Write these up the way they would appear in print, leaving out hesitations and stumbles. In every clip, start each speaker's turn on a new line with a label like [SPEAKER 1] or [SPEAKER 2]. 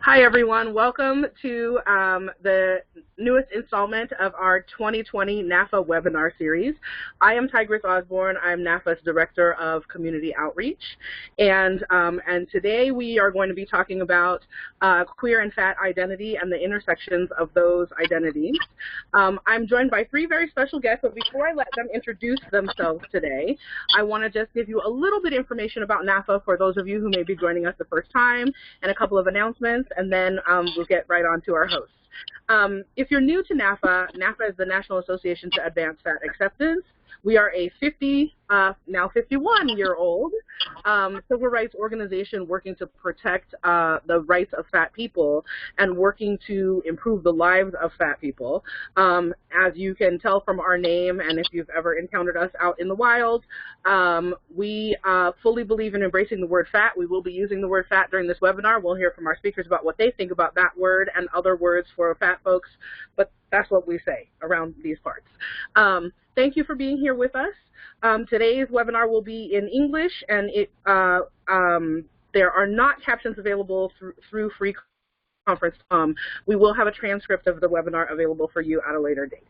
[SPEAKER 1] Hi, everyone. Welcome to the newest installment of our 2020 NAAFA webinar series. I am Tigress Osborn. I'm NAAFA's Director of Community Outreach. And today we are going to be talking about queer and fat identity and the intersections of those identities. I'm joined by three very special guests, but before I let them introduce themselves today, I want to just give you a little bit of information about NAAFA for those of you who may be joining us the first time, and a couple of announcements, and then we'll get right on to our hosts. If you're new to NAAFA, NAAFA is the National Association to Advance Fat Acceptance. We are a now 51-year-old civil rights organization working to protect the rights of fat people and working to improve the lives of fat people. As you can tell from our name, and if you've ever encountered us out in the wild, we fully believe in embracing the word fat. We will be using the word fat during this webinar. We'll hear from our speakers about what they think about that word and other words for fat folks, but that's what we say around these parts. Thank you for being here with us. Today's webinar will be in English, and there are not captions available through free conference. We will have a transcript of the webinar available for you at a later date.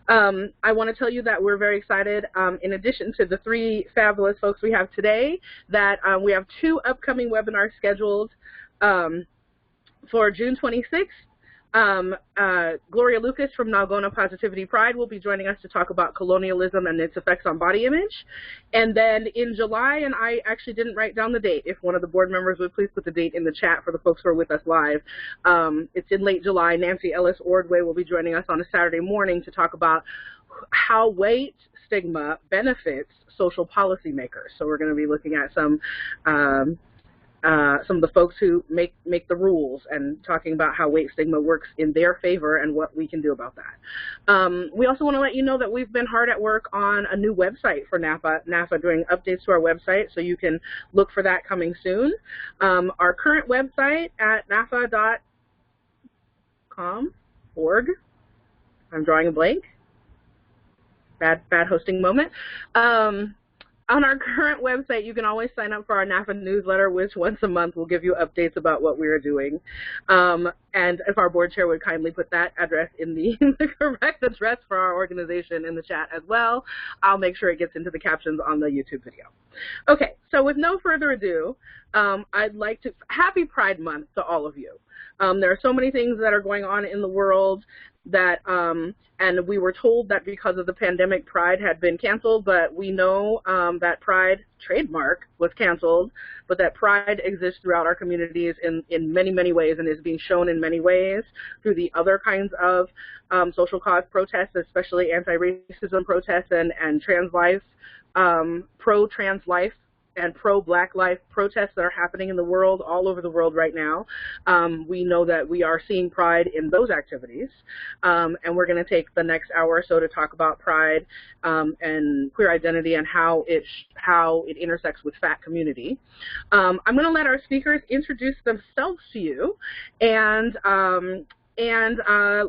[SPEAKER 1] I want to tell you that we're very excited, in addition to the three fabulous folks we have today, that we have two upcoming webinars scheduled for June 26th. Gloria Lucas from Nalgona Positivity Pride will be joining us to talk about colonialism and its effects on body image. And then in July, and I actually didn't write down the date, if one of the board members would please put the date in the chat for the folks who are with us live. It's in late July. Nancy Ellis Ordway will be joining us on a Saturday morning to talk about how weight stigma benefits social policymakers. So we're going to be looking at some of the folks who make the rules and talking about how weight stigma works in their favor and what we can do about that. We also want to let you know that we've been hard at work on a new website for NAAFA doing updates to our website, so you can look for that coming soon. Our current website at naafa.com.org, I'm drawing a blank, bad hosting moment. On our current website, you can always sign up for our NAAFA newsletter, which once a month will give you updates about what we're doing. And if our board chair would kindly put that address in the correct address for our organization in the chat as well, I'll make sure it gets into the captions on the YouTube video. Okay, so with no further ado, I'd like to, happy Pride Month to all of you. There are so many things that are going on in the world that, and we were told that because of the pandemic, Pride had been canceled, but we know that Pride trademark was canceled, but that Pride exists throughout our communities in many, many ways and is being shown in many ways through the other kinds of social cause protests, especially anti-racism protests and trans life, pro-trans life, and pro-Black life protests that are happening in the world, all over the world right now. We know that we are seeing Pride in those activities, and we're going to take the next hour or so to talk about Pride and queer identity and how it intersects with fat community. I'm going to let our speakers introduce themselves to you, and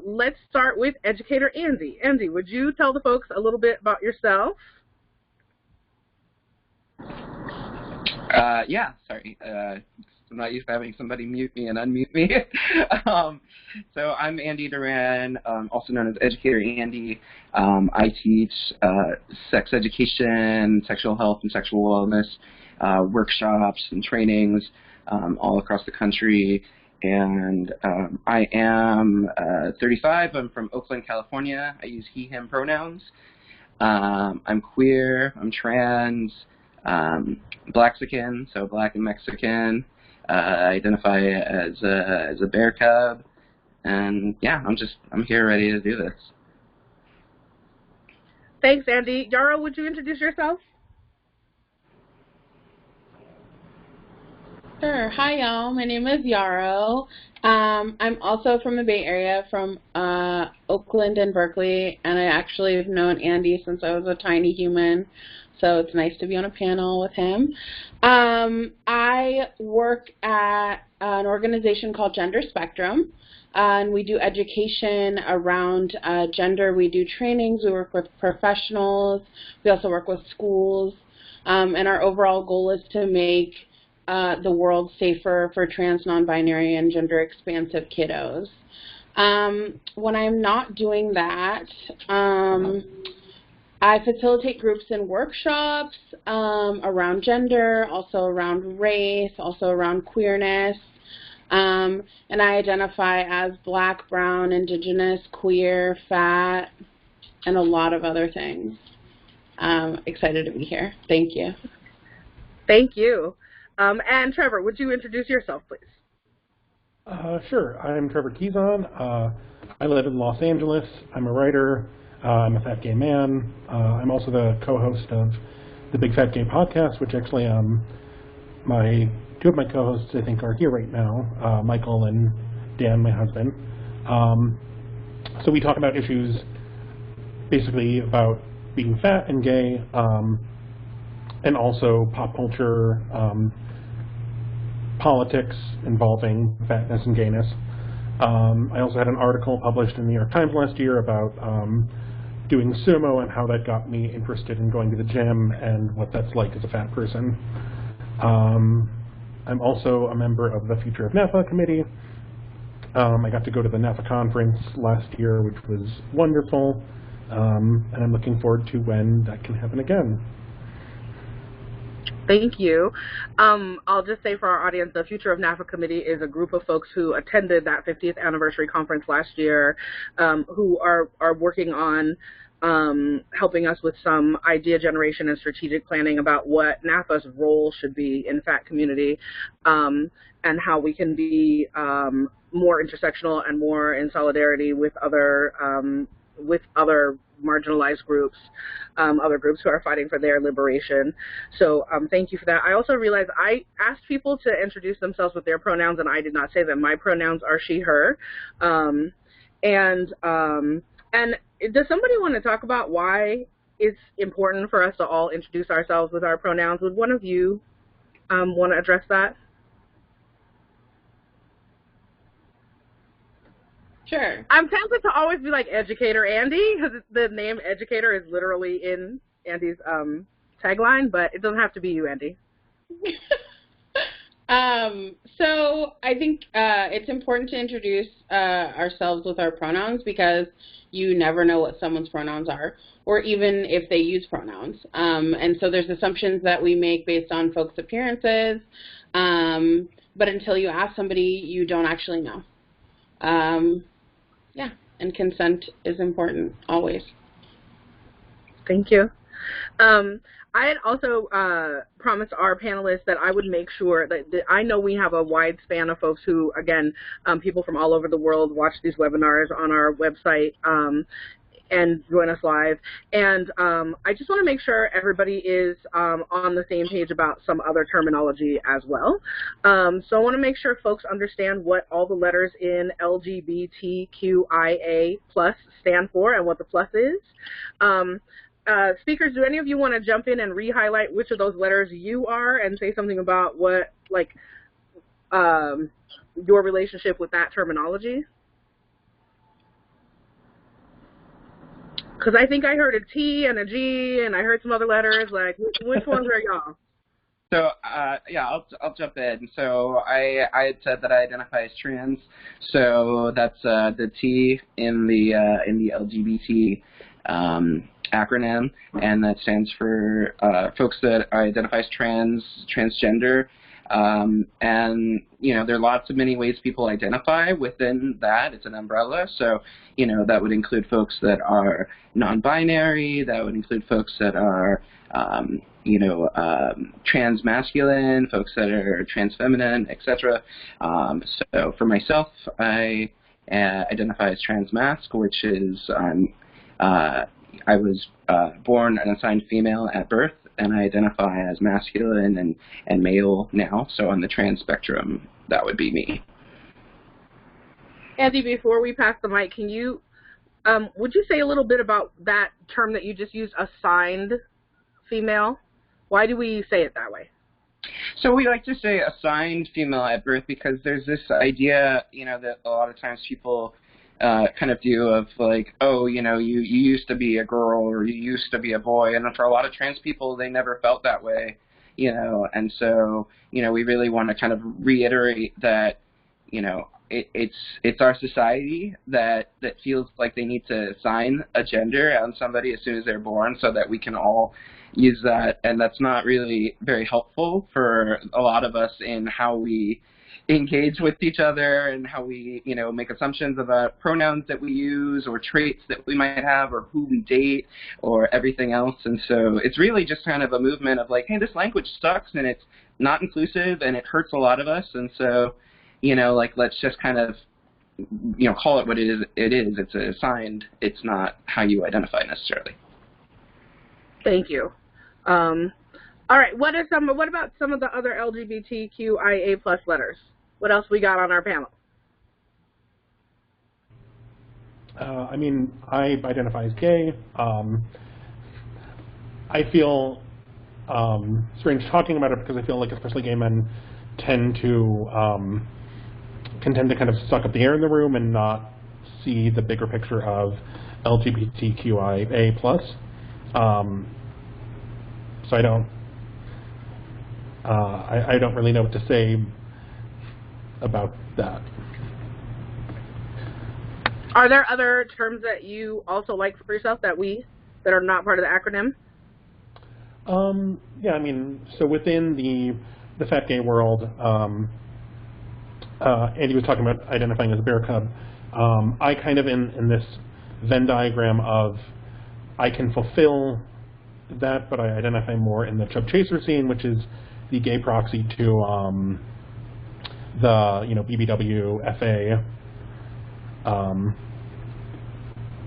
[SPEAKER 1] let's start with Educator Andy. Andy, would you tell the folks a little bit about yourself?
[SPEAKER 2] Yeah, sorry. I'm not used to having somebody mute me and unmute me. So I'm Andy Duran, also known as Educator Andy. I teach sex education, sexual health, and sexual wellness workshops and trainings all across the country. And I am 35. I'm from Oakland, California. I use he, him pronouns. I'm queer. I'm trans. Blaxican, so Black and Mexican. I identify as a bear cub, and yeah, I'm here ready to do this.
[SPEAKER 1] Thanks, Andy. Yarrow, would you introduce yourself?
[SPEAKER 3] Sure. Hi, y'all. My name is Yarrow. I'm also from the Bay Area, from Oakland and Berkeley, and I actually have known Andy since I was a tiny human, so it's nice to be on a panel with him. I work at an organization called Gender Spectrum, and we do education around gender. We do trainings. We work with professionals. We also work with schools, and our overall goal is to make the world safer for trans, non-binary, and gender-expansive kiddos. When I'm not doing that, I facilitate groups and workshops around gender, also around race, also around queerness, and I identify as Black, brown, Indigenous, queer, fat, and a lot of other things. Excited to be here. Thank you.
[SPEAKER 1] Thank you. And Trevor, would you introduce yourself, please?
[SPEAKER 4] Sure. I'm Trevor Kezon. I live in Los Angeles. I'm a writer. I'm a fat gay man. I'm also the co-host of the Big Fat Gay podcast, which actually two of my co-hosts I think are here right now, Michael and Dan, my husband. So we talk about issues basically about being fat and gay, and also pop culture, politics involving fatness and gayness. I also had an article published in the New York Times last year about doing sumo and how that got me interested in going to the gym and what that's like as a fat person. I'm also a member of the Future of NAAFA committee. I got to go to the NAAFA conference last year, which was wonderful, and I'm looking forward to when that can happen again.
[SPEAKER 1] Thank you. I'll just say for our audience, the Future of NAAFA Committee is a group of folks who attended that 50th anniversary conference last year, who are working on helping us with some idea generation and strategic planning about what NAAFA's role should be in fat community, and how we can be more intersectional and more in solidarity with other marginalized groups, other groups who are fighting for their liberation. So thank you for that. I also realized I asked people to introduce themselves with their pronouns, and I did not say them. My pronouns are she, her. And does somebody want to talk about why it's important for us to all introduce ourselves with our pronouns? Would one of you want to address that?
[SPEAKER 3] Sure.
[SPEAKER 1] I'm tempted to always be like Educator Andy, because the name Educator is literally in Andy's tagline, but it doesn't have to be you, Andy.
[SPEAKER 3] So I think it's important to introduce ourselves with our pronouns, because you never know what someone's pronouns are, or even if they use pronouns. And so there's assumptions that we make based on folks' appearances, but until you ask somebody, you don't actually know. Yeah, and consent is important, always.
[SPEAKER 1] Thank you. I had also promised our panelists that I would make sure that I know we have a wide span of folks who, again, people from all over the world watch these webinars on our website and join us live. And I just want to make sure everybody is on the same page about some other terminology as well. So I want to make sure folks understand what all the letters in LGBTQIA+ stand for and what the plus is. Speakers, do any of you want to jump in and re-highlight which of those letters you are and say something about what, like, your relationship with that terminology? Because I think I heard a T and a G, and I heard some other letters. Like, which ones are y'all?
[SPEAKER 2] So, yeah, I'll jump in. So I had said that I identify as trans. So that's the T in the LGBT acronym, and that stands for folks that identify as transgender. And, you know, there are lots of many ways people identify within that. It's an umbrella. So, you know, that would include folks that are non-binary. That would include folks that are, trans-masculine, folks that are trans-feminine, etc. So for myself, I identify as trans-masc, which is I was born and assigned female at birth, and I identify as masculine and male now. So on the trans spectrum, that would be me.
[SPEAKER 1] Andy, before we pass the mic, can you, would you say a little bit about that term that you just used, assigned female? Why do we say it that way?
[SPEAKER 2] So we like to say assigned female at birth because there's this idea, you know, that a lot of times people kind of view of like, oh, you know, you used to be a girl or you used to be a boy, and for a lot of trans people, they never felt that way, and so, we really want to kind of reiterate that, it's our society that feels like they need to assign a gender on somebody as soon as they're born so that we can all use that, and that's not really very helpful for a lot of us in how we engage with each other and how we, make assumptions about pronouns that we use or traits that we might have or who we date or everything else. And so it's really just kind of a movement of like, hey, this language sucks and it's not inclusive and it hurts a lot of us. And so, let's just kind of, call it what it is. It's assigned. It's not how you identify necessarily.
[SPEAKER 1] Thank you. All right. What about some of the other LGBTQIA+ letters? What else we got on our panel?
[SPEAKER 4] I identify as gay. I feel strange talking about it because I feel like especially gay men tend to kind of suck up the air in the room and not see the bigger picture of LGBTQIA+. So I don't really know what to say about that.
[SPEAKER 1] Are there other terms that you also like for yourself that are not part of the acronym?
[SPEAKER 4] Yeah, so within the fat gay world, Andy was talking about identifying as a bear cub. I kind of in this Venn diagram of I can fulfill that, but I identify more in the chub chaser scene, which is the gay proxy to the BBW, FA,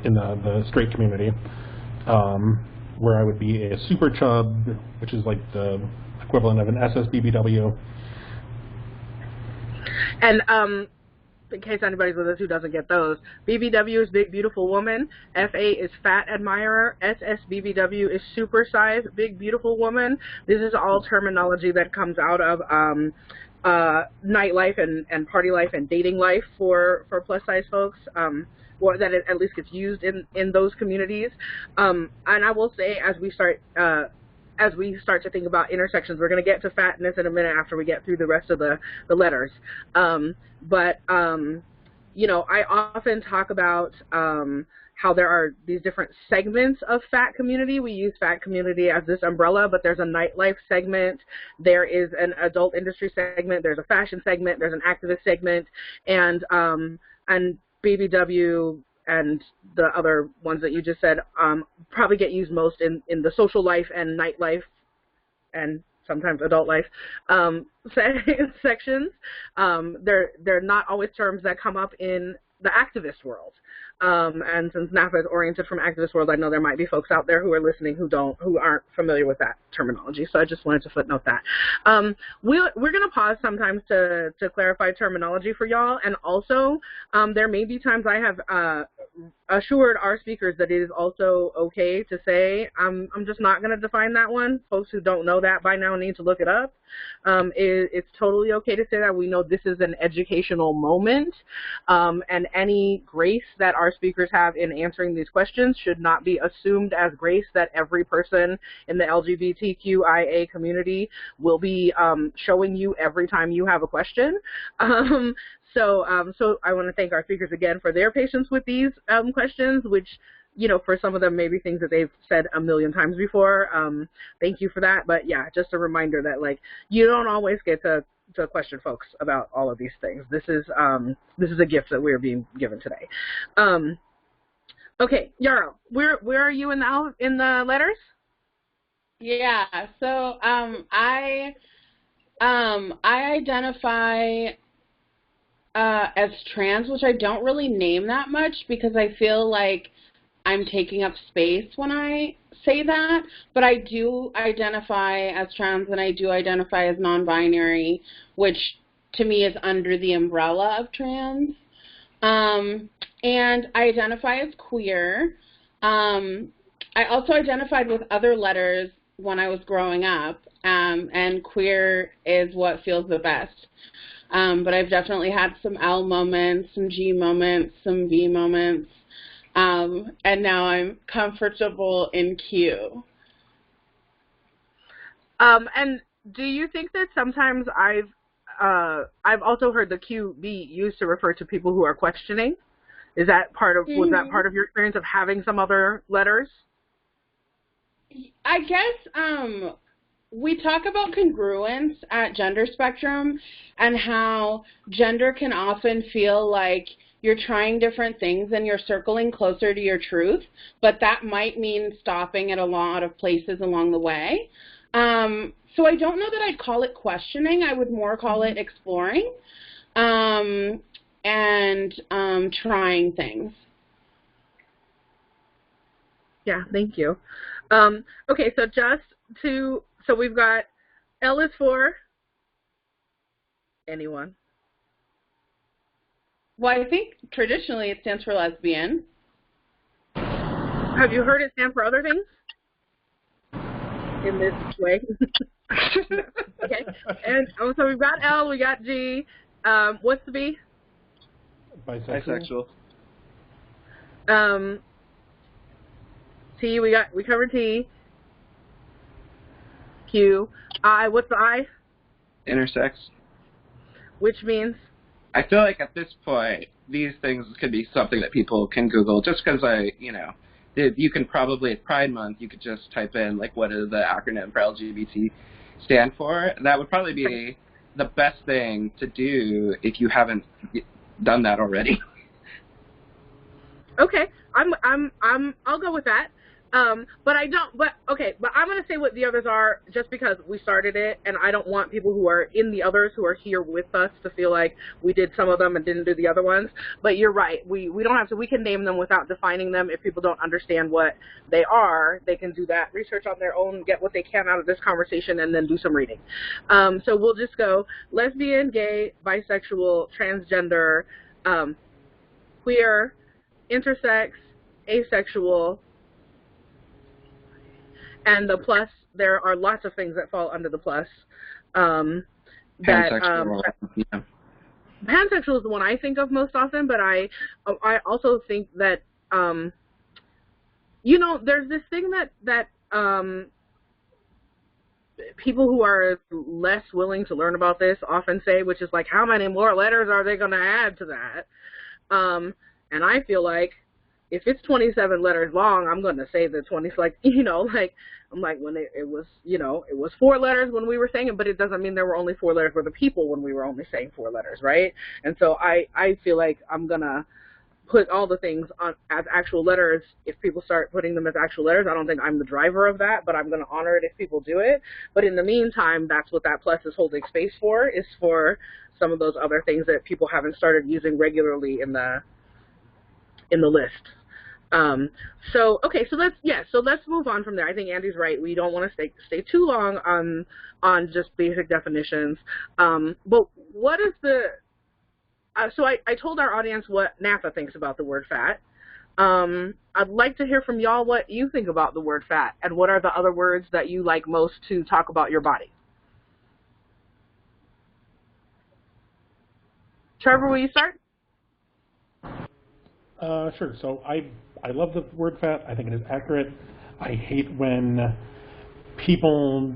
[SPEAKER 4] in the straight community, where I would be a super chub, which is like the equivalent of an SSBBW.
[SPEAKER 1] And in case anybody's with us who doesn't get those, BBW is Big Beautiful Woman, FA is Fat Admirer, SSBBW is Super Size Big Beautiful Woman. This is all terminology that comes out of nightlife and party life and dating life for plus size folks, or that it at least gets used in those communities. And I will say, as we start to think about intersections, we're going to get to fatness in a minute after we get through the rest of the letters. But I often talk about how there are these different segments of fat community. We use fat community as this umbrella, but there's a nightlife segment, there is an adult industry segment, there's a fashion segment, there's an activist segment, and BBW and the other ones that you just said probably get used most in the social life and nightlife and sometimes adult life sections. They're not always terms that come up in the activist world. And since NAAFA is oriented from activist world, I know there might be folks out there who are listening who aren't familiar with that terminology. So I just wanted to footnote that. We're going to pause sometimes to clarify terminology for y'all, and also there may be times I have assured our speakers that it is also okay to say I'm just not going to define that one. Folks who don't know that by now need to look it up. It's totally okay to say that. We know this is an educational moment, and any grace that our speakers have in answering these questions should not be assumed as grace that every person in the LGBTQIA community will be showing you every time you have a question. So I want to thank our speakers again for their patience with these questions, which, for some of them may be things that they've said a million times before. Thank you for that. But yeah, just a reminder that you don't always get to question folks about all of these things. This is a gift that we're being given today. Okay, Yarrow, where are you in the letters?
[SPEAKER 3] Yeah, so I identify as trans, which I don't really name that much because I feel like I'm taking up space when I say that, but I do identify as trans and I do identify as non-binary, which to me is under the umbrella of trans. And I identify as queer. I also identified with other letters when I was growing up, and queer is what feels the best. But I've definitely had some L moments, some G moments, some V moments, and now I'm comfortable in Q.
[SPEAKER 1] And do you think that sometimes I've also heard the Q be used to refer to people who are questioning? Is that was that part of your experience of having some other letters?
[SPEAKER 3] I guess we talk about congruence at Gender Spectrum and how gender can often feel like you're trying different things and you're circling closer to your truth, but that might mean stopping at a lot of places along the way. So I don't know that I'd call it questioning. I would more call it exploring and trying things.
[SPEAKER 1] Yeah, thank you. Okay, so we've got L is for anyone.
[SPEAKER 3] Well, I think traditionally it stands for lesbian.
[SPEAKER 1] Have you heard it stand for other things? In this way? Okay. And so we've got L, we got G. What's the B?
[SPEAKER 2] Bisexual.
[SPEAKER 1] T, we covered T. Q. I, what's the I?
[SPEAKER 2] Intersex.
[SPEAKER 1] Which means?
[SPEAKER 2] I feel like at this point, these things could be something that people can Google just because you can probably, at Pride Month, you could just type in, like, what does the acronym for LGBT stand for? That would probably be the best thing to do if you haven't done that already.
[SPEAKER 1] Okay, I'll go with that. But I'm going to say what the others are just because we started it, and I don't want people who are in the others who are here with us to feel like we did some of them and didn't do the other ones. But you're right. We don't have to. We can name them without defining them. If people don't understand what they are, they can do that research on their own, get what they can out of this conversation, and then do some reading. So we'll just go lesbian, gay, bisexual, transgender, queer, intersex, asexual, and the plus. There are lots of things that fall under the plus.
[SPEAKER 2] Pansexual. Yeah.
[SPEAKER 1] Pansexual is the one I think of most often, but I also think that there's this thing that people who are less willing to learn about this often say, which is like, how many more letters are they going to add to that? And I feel like if it's 27 letters long, I'm going to say the 20, I'm like, when it was 4 letters when we were saying it, but it doesn't mean there were only 4 letters for the people when we were only saying 4 letters, right? And so I feel like I'm going to put all the things on as actual letters. If people start putting them as actual letters, I don't think I'm the driver of that, but I'm going to honor it if people do it. But in the meantime, that's what that plus is holding space for, is for some of those other things that people haven't started using regularly in the list. So let's move on from there. I think Andy's right. We don't want to stay too long on just basic definitions. But what is so I told our audience what NAAFA thinks about the word fat. I'd like to hear from y'all what you think about the word fat, and what are the other words that you like most to talk about your body. Trevor, will you start?
[SPEAKER 4] Sure. So I love the word fat. I think it is accurate. I hate when people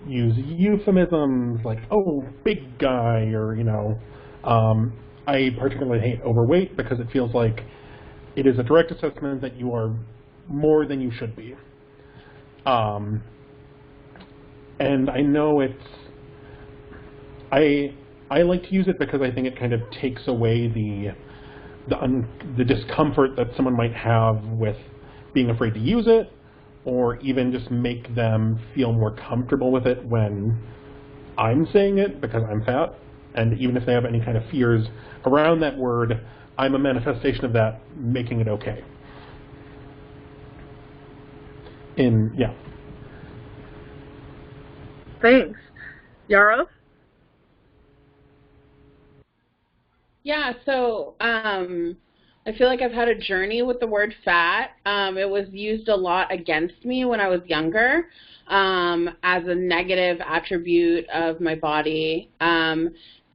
[SPEAKER 4] use euphemisms like, oh, big guy, or, I particularly hate overweight because it feels like it is a direct assessment that you are more than you should be. And I know I like to use it because I think it kind of takes away the discomfort that someone might have with being afraid to use it, or even just make them feel more comfortable with it when I'm saying it because I'm fat. And even if they have any kind of fears around that word, I'm a manifestation of that, making it okay.
[SPEAKER 1] Thanks. Yarrow?
[SPEAKER 3] Yeah, so I feel like I've had a journey with the word fat. It was used a lot against me when I was younger as a negative attribute of my body.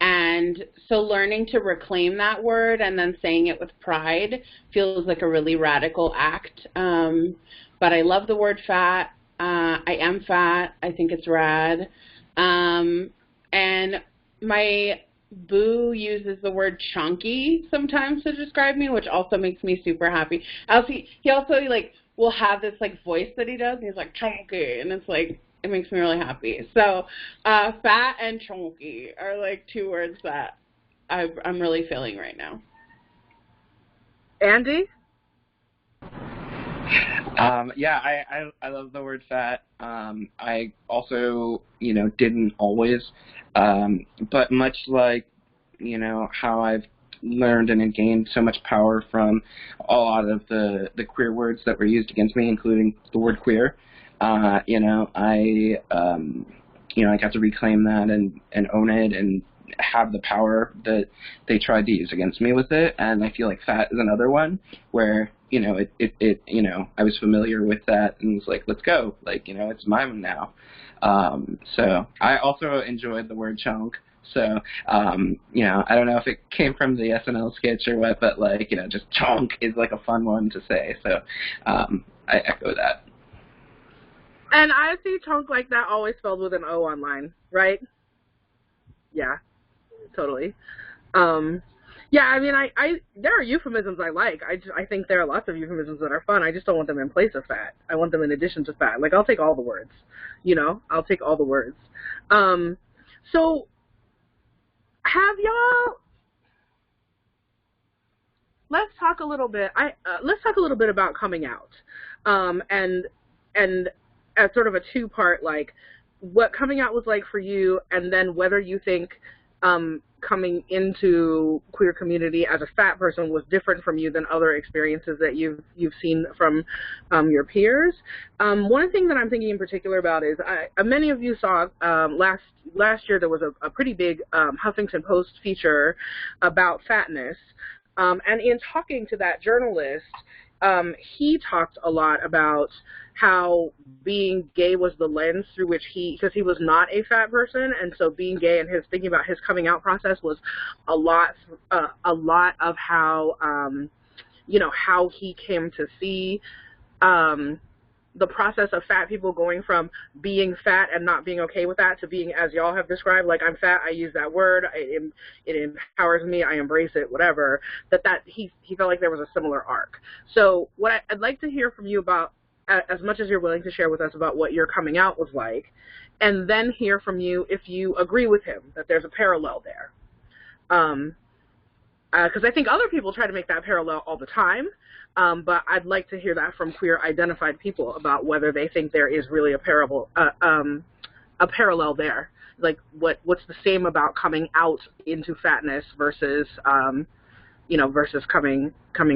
[SPEAKER 3] And so learning to reclaim that word and then saying it with pride feels like a really radical act. But I love the word fat. I am fat. I think it's rad. And my boo uses the word chunky sometimes to describe me, which also makes me super happy. He also like will have this like voice that he does, and he's like chunky, and it's like it makes me really happy. So fat and chunky are like two words that I'm really feeling right now.
[SPEAKER 1] Andy?
[SPEAKER 2] Yeah, I love the word fat. I also, didn't always, but much like, how I've learned and gained so much power from a lot of the queer words that were used against me, including the word queer, I got to reclaim that and own it and have the power that they tried to use against me with it. And I feel like fat is another one where, I was familiar with that and was like, let's go. Like, it's mine now. So I also enjoyed the word chunk. So, I don't know if it came from the SNL sketch or what, but like, just chunk is like a fun one to say. So, I echo that.
[SPEAKER 1] And I see chunk like that always spelled with an O online, right? Yeah, totally. Yeah, I mean, there are euphemisms I like. I think there are lots of euphemisms that are fun. I just don't want them in place of fat. I want them in addition to fat. Like, I'll take all the words. I'll take all the words. So, have y'all? Let's talk a little bit. Let's talk a little bit about coming out, and as sort of a two-part, like what coming out was like for you, and then whether you think coming into queer community as a fat person was different from you than other experiences that you've seen from your peers. One thing that I'm thinking in particular about is many of you saw last year there was a pretty big Huffington Post feature about fatness, and in talking to that journalist, he talked a lot about how being gay was the lens through which because he was not a fat person, and so being gay and his thinking about his coming out process was a lot of how, how he came to see the process of fat people going from being fat and not being okay with that to being, as y'all have described, like, I'm fat, I use that word, it empowers me, I embrace it, whatever, that he felt like there was a similar arc. So what I'd like to hear from you about, as much as you're willing to share with us about what your coming out was like, and then hear from you if you agree with him, that there's a parallel there. Because I think other people try to make that parallel all the time, but I'd like to hear that from queer-identified people about whether they think there is really a parallel there. Like, what's the same about coming out into fatness versus, versus coming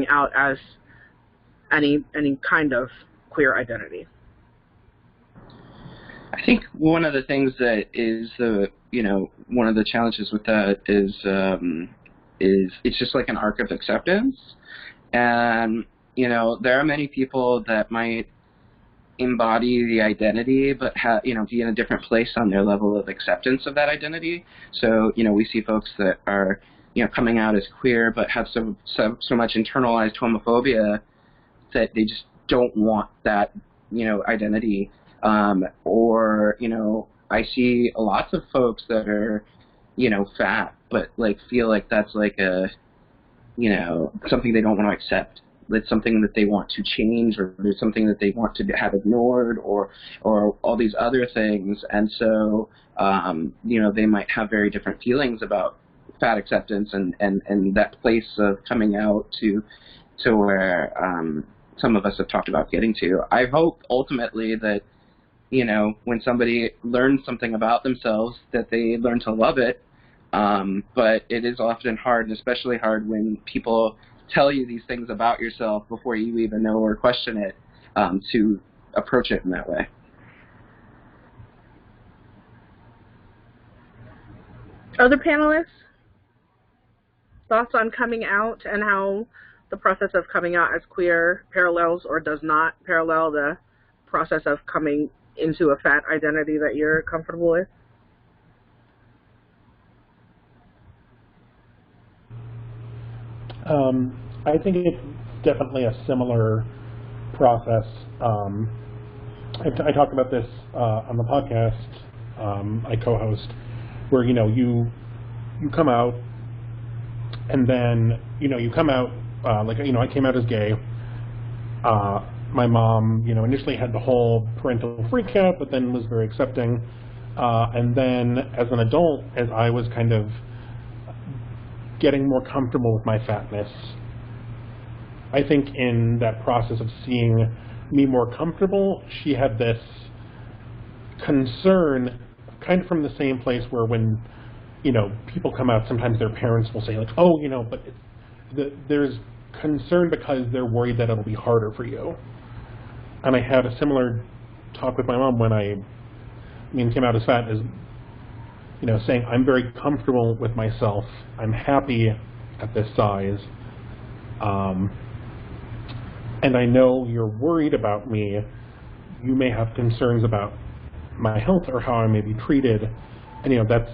[SPEAKER 1] out as any kind of queer identity.
[SPEAKER 2] I think one of the things that is one of the challenges with that is it's just like an arc of acceptance. And, there are many people that might embody the identity, but be in a different place on their level of acceptance of that identity. So, we see folks that are, coming out as queer, but have so much internalized homophobia that they just don't want that, identity. Or, I see lots of folks that are, fat, but like feel like that's like a, something they don't want to accept. It's something that they want to change, or there's something that they want to have ignored, or all these other things. And so, they might have very different feelings about fat acceptance and that place of coming out to where some of us have talked about getting to. I hope ultimately that, when somebody learns something about themselves, that they learn to love it. But it is often hard, and especially hard when people tell you these things about yourself before you even know or question it, to approach it in that way.
[SPEAKER 1] Other panelists? Thoughts on coming out and how the process of coming out as queer parallels or does not parallel the process of coming into a fat identity that you're comfortable with?
[SPEAKER 4] I think it's definitely a similar process. I talked about this on the podcast I co-host, where, you know, you come out, and then, you know, you come out, like, you know, I came out as gay. My mom, you know, initially had the whole parental freak out, but then was very accepting. And then as an adult, as I was kind of getting more comfortable with my fatness, I think in that process of seeing me more comfortable, she had this concern, kind of from the same place where when, you know, people come out, sometimes their parents will say, like, oh, you know, but there's concern because they're worried that it'll be harder for you. And I had a similar talk with my mom when I came out as fat, as, you know, saying, I'm very comfortable with myself. I'm happy at this size. And I know you're worried about me. You may have concerns about my health or how I may be treated. And, you know,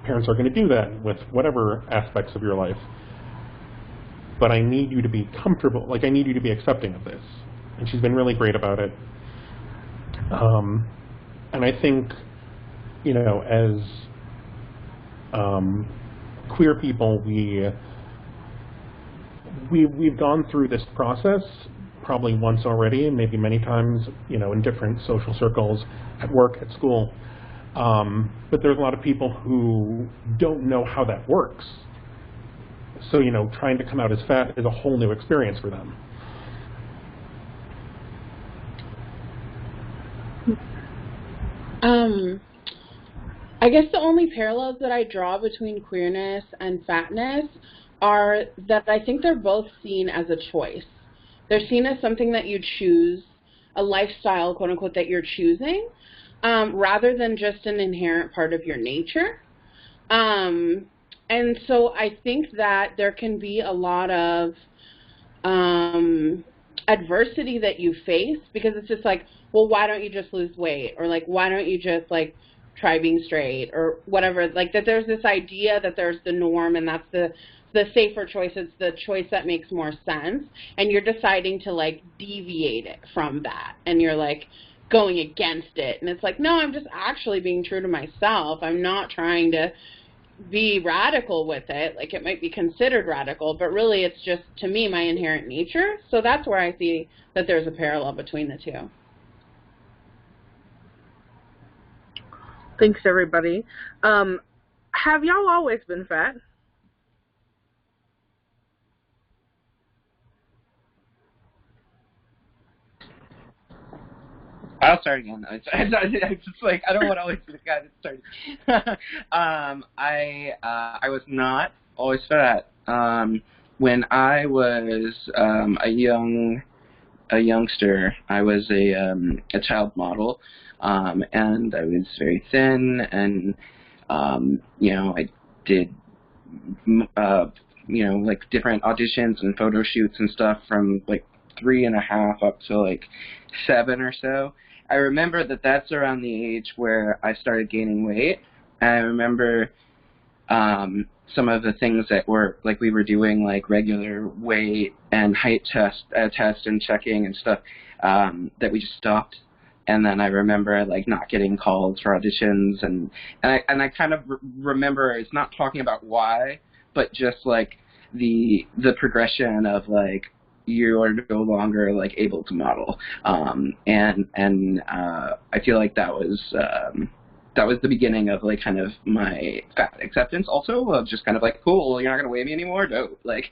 [SPEAKER 4] parents are going to do that with whatever aspects of your life. But I need you to be comfortable, like, I need you to be accepting of this. And she's been really great about it. And I think, you know, as queer people, we've gone through this process probably once already, and maybe many times, you know, in different social circles, at work, at school. But there's a lot of people who don't know how that works. So, you know, trying to come out as fat is a whole new experience for them.
[SPEAKER 3] I guess the only parallels that I draw between queerness and fatness are that I think they're both seen as a choice. They're seen as something that you choose, a lifestyle, quote unquote, that you're choosing, rather than just an inherent part of your nature. And so I think that there can be a lot of adversity that you face, because it's just like, well, why don't you just lose weight? Or like, why don't you just like try being straight or whatever? Like, that there's this idea that there's the norm and that's the safer choice. It's the choice that makes more sense. And you're deciding to like deviate it from that. And you're like going against it. And it's like, no, I'm just actually being true to myself. I'm not trying to be radical with it. Like, it might be considered radical, but really it's just, to me, my inherent nature. So that's where I see that there's a parallel between the two.
[SPEAKER 1] Thanks, everybody. Have y'all always been fat?
[SPEAKER 2] I'll start again. I just like, I don't want to always be the guy that started. I was not always fat. When I was a youngster, I was a child model, and I was very thin, and you know, I did you know, like different auditions and photo shoots and stuff from like 3.5 up to like 7 or so. I remember that that's around the age where I started gaining weight. And I remember some of the things that were, like, we were doing, like, regular weight and height test and checking and stuff, that we just stopped. And then I remember, like, not getting called for auditions. And I kind of remember, it's not talking about why, but just, like, the progression of, like, you are no longer like able to model, and I feel like that was the beginning of like kind of my fat acceptance, also of just kind of like, cool, you're not gonna weigh me anymore, no, like.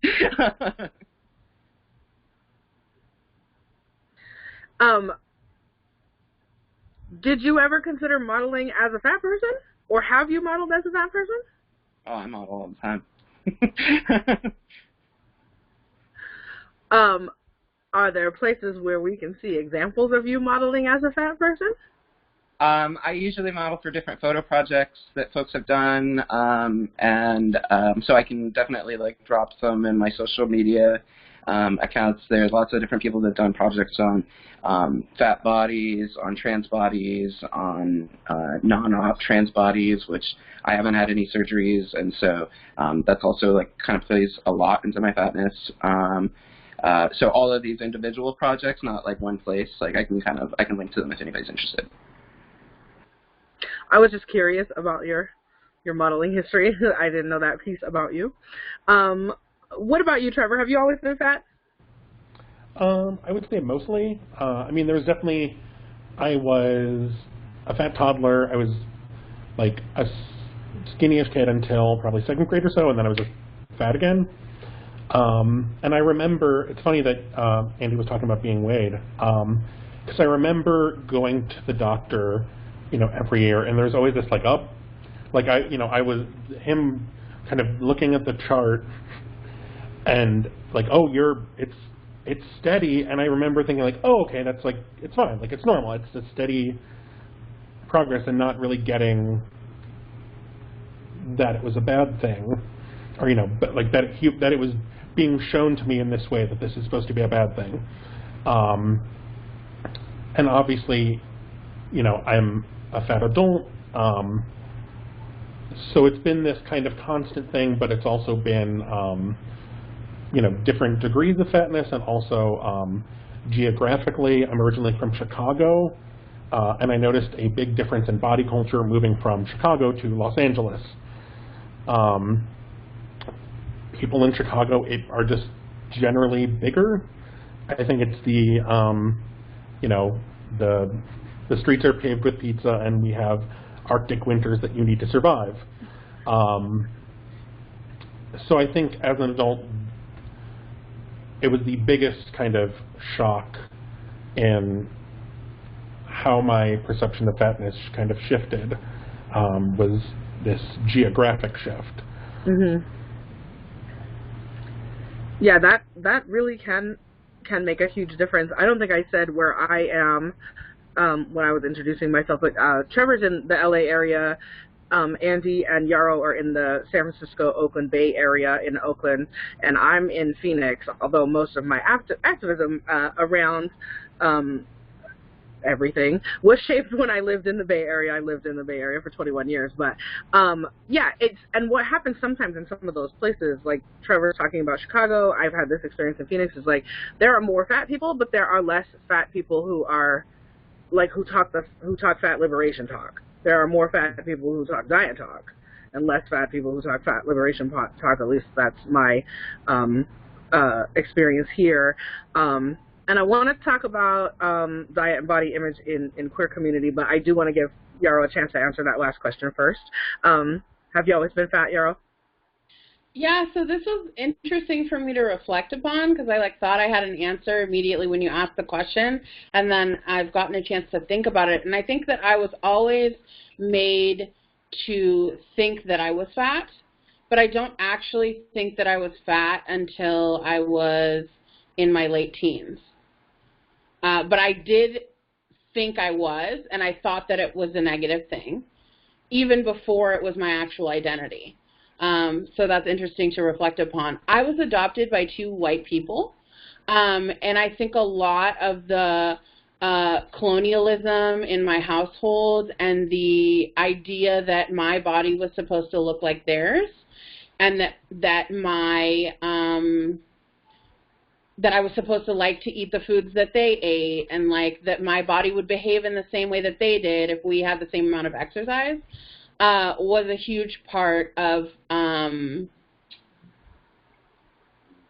[SPEAKER 1] Did you ever consider modeling as a fat person, or have you modeled as a fat person?
[SPEAKER 2] Oh, I model all the time.
[SPEAKER 1] Are there places where we can see examples of you modeling as a fat person?
[SPEAKER 2] I usually model for different photo projects that folks have done, and so I can definitely like drop them in my social media accounts. There's lots of different people that have done projects on fat bodies, on trans bodies, on non-op trans bodies, which I haven't had any surgeries, and so that's also like kind of plays a lot into my fatness. So all of these individual projects, not like one place, like I can link to them if anybody's interested.
[SPEAKER 1] I was just curious about your modeling history. I didn't know that piece about you. What about you, Trevor? Have you always been fat?
[SPEAKER 4] I would say mostly. I mean, there was definitely, I was a fat toddler. I was like a skinniest kid until probably second grade or so, and then I was just fat again. And I remember, it's funny that Andy was talking about being weighed, because I remember going to the doctor, every year, and there's always this I was him kind of looking at the chart and like, oh, it's steady, and I remember thinking like, oh, okay, that's like, it's fine, like it's normal, it's a steady progress, and not really getting that it was a bad thing, or but like that it was being shown to me in this way that this is supposed to be a bad thing, and obviously, I'm a fat adult, so it's been this kind of constant thing, but it's also been different degrees of fatness, and also geographically. I'm originally from Chicago, and I noticed a big difference in body culture moving from Chicago to Los Angeles. People in Chicago are just generally bigger. I think it's the streets are paved with pizza, and we have Arctic winters that you need to survive. So I think as an adult, it was the biggest kind of shock in how my perception of fatness kind of shifted, was this geographic shift.
[SPEAKER 1] Mm-hmm. Yeah, that really can make a huge difference. I don't think I said where I am when I was introducing myself, but Trevor's in the LA area. Andy and Yarrow are in the San Francisco, Oakland Bay area in Oakland, and I'm in Phoenix, although most of my activism around everything was shaped when I lived in the Bay Area. I lived in the Bay Area for 21 years, but yeah, and what happens sometimes in some of those places, like Trevor's talking about Chicago, I've had this experience in Phoenix, is like there are more fat people, but there are less fat people who are like who talk fat liberation talk. There are more fat people who talk diet talk, and less fat people who talk fat liberation talk. At least that's my experience here. And I want to talk about diet and body image in queer community, but I do want to give Yarrow a chance to answer that last question first. Have you always been fat, Yarrow?
[SPEAKER 3] Yeah, so this was interesting for me to reflect upon, because I thought I had an answer immediately when you asked the question, and then I've gotten a chance to think about it. And I think that I was always made to think that I was fat, but I don't actually think that I was fat until I was in my late teens. But I did think I was, and I thought that it was a negative thing, even before it was my actual identity. So that's interesting to reflect upon. I was adopted by two white people, and I think a lot of the colonialism in my household and the idea that my body was supposed to look like theirs, and that I was supposed to like to eat the foods that they ate, and that my body would behave in the same way that they did if we had the same amount of exercise, was a huge part of,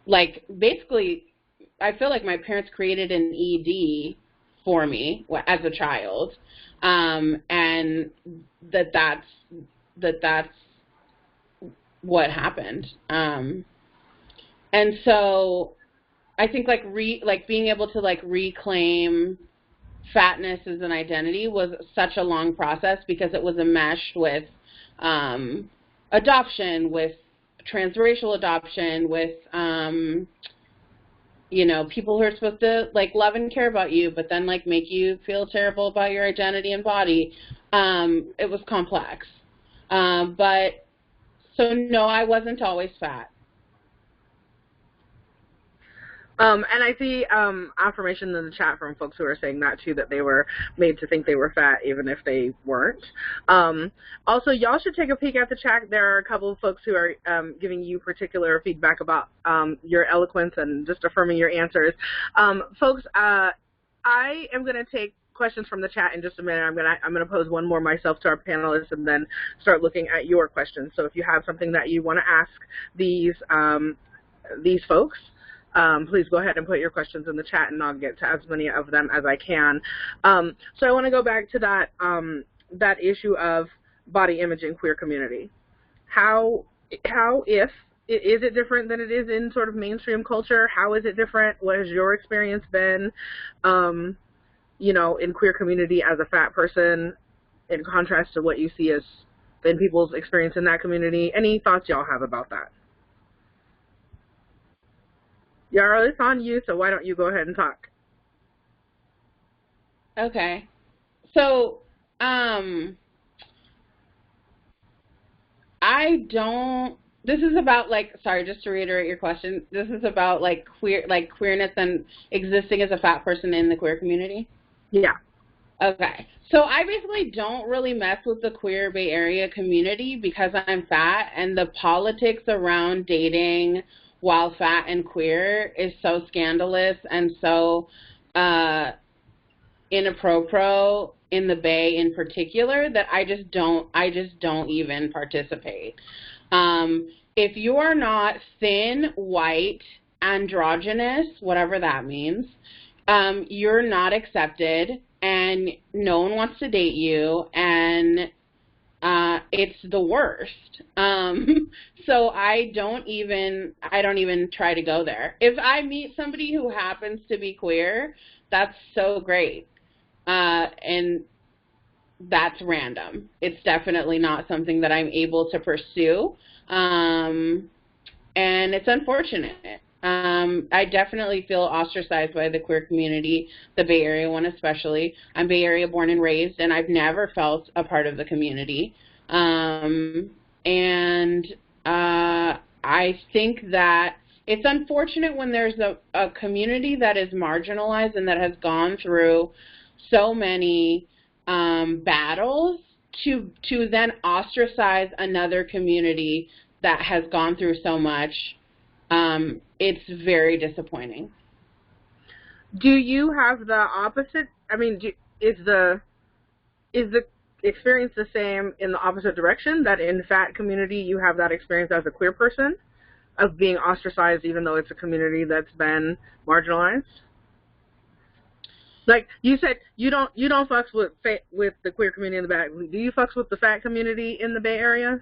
[SPEAKER 3] basically, I feel like my parents created an ED for me as a child, and that's what happened. And so I think being able to reclaim fatness as an identity was such a long process, because it was enmeshed with adoption, with transracial adoption, with people who are supposed to love and care about you, but then make you feel terrible about your identity and body. It was complex, but so no, I wasn't always fat.
[SPEAKER 1] And I see affirmation in the chat from folks who are saying that too, that they were made to think they were fat even if they weren't. Also, y'all should take a peek at the chat. There are a couple of folks who are giving you particular feedback about your eloquence and just affirming your answers. Folks, I am going to take questions from the chat in just a minute. I'm gonna pose one more myself to our panelists, and then start looking at your questions. So if you have something that you want to ask these folks, please go ahead and put your questions in the chat, and I'll get to as many of them as I can. So I want to go back to that issue of body image in queer community. Is it different than it is in sort of mainstream culture? How is it different? What has your experience been, you know, in queer community as a fat person, in contrast to what you see as thin people's experience in that community? Any thoughts y'all have about that? Yarrow, it's on you, so why don't you go ahead and talk?
[SPEAKER 3] Okay. So, this is about, like, sorry, just to reiterate your question, this is about, like, queerness and existing as a fat person in the queer community?
[SPEAKER 1] Yeah.
[SPEAKER 3] Okay. So I basically don't really mess with the queer Bay Area community because I'm fat, and the politics around dating while fat and queer is so scandalous and so inappropriate in the Bay in particular that I just don't even participate. If you are not thin, white, androgynous, whatever that means, you're not accepted, and no one wants to date you, and it's the worst. So I don't even try to go there. If I meet somebody who happens to be queer, that's so great. And that's random. It's definitely not something that I'm able to pursue. And it's unfortunate. I definitely feel ostracized by the queer community, the Bay Area one especially. I'm Bay Area born and raised, and I've never felt a part of the community. I think that it's unfortunate when there's a community that is marginalized and that has gone through so many battles to then ostracize another community that has gone through so much. It's very disappointing.
[SPEAKER 1] Do you have the opposite? I mean, is the experience the same in the opposite direction, that in the fat community you have that experience as a queer person of being ostracized even though it's a community that's been marginalized? Like you said, you don't fucks with the queer community in the back. Do you fucks with the fat community in the Bay Area?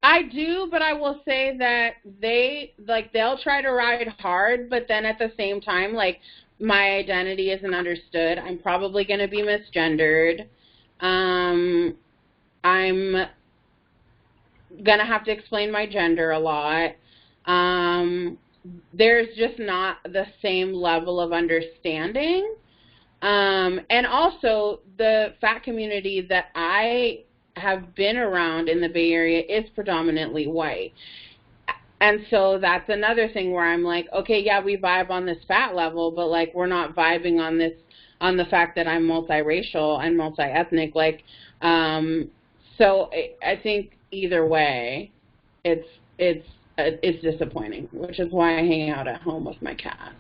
[SPEAKER 3] I do, but I will say that they'll try to ride hard, but then at the same time, like, my identity isn't understood. I'm probably going to be misgendered. I'm going to have to explain my gender a lot. There's just not the same level of understanding. And also, the fat community that I have been around in the Bay Area is predominantly white. And so that's another thing where I'm like, okay, yeah, we vibe on this fat level, but, like, we're not vibing on the fact that I'm multiracial and multi-ethnic. Like, so I think either way, it's disappointing, which is why I hang out at home with my cat.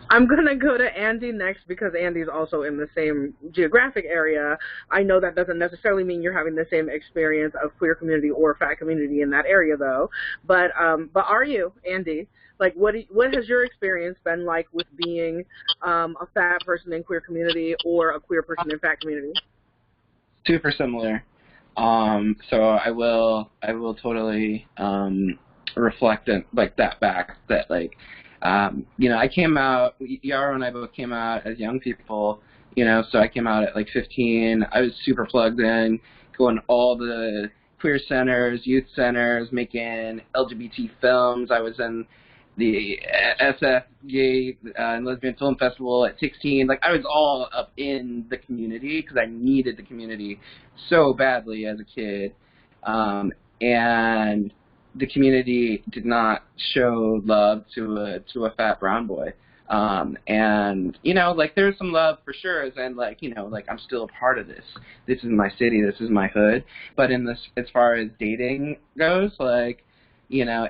[SPEAKER 1] I'm going to go to Andy next because Andy's also in the same geographic area. I know that doesn't necessarily mean you're having the same experience of queer community or fat community in that area, though. But are you, Andy? Like, what has your experience been like with being a fat person in queer community or a queer person in fat community?
[SPEAKER 2] Super similar. So I will totally reflect like that back that, like, you know, I came out, Yarrow and I both came out as young people, you know, so I came out at like 15. I was super plugged in, going to all the queer centers, youth centers, making LGBT films. I was in the SF Gay and Lesbian Film Festival at 16. Like, I was all up in the community because I needed the community so badly as a kid. And the community did not show love to a fat brown boy. And, you know, like, there's some love for sure, and, like, you know, like, I'm still a part of this. This is my city, this is my hood. But in this, as far as dating goes, like, you know,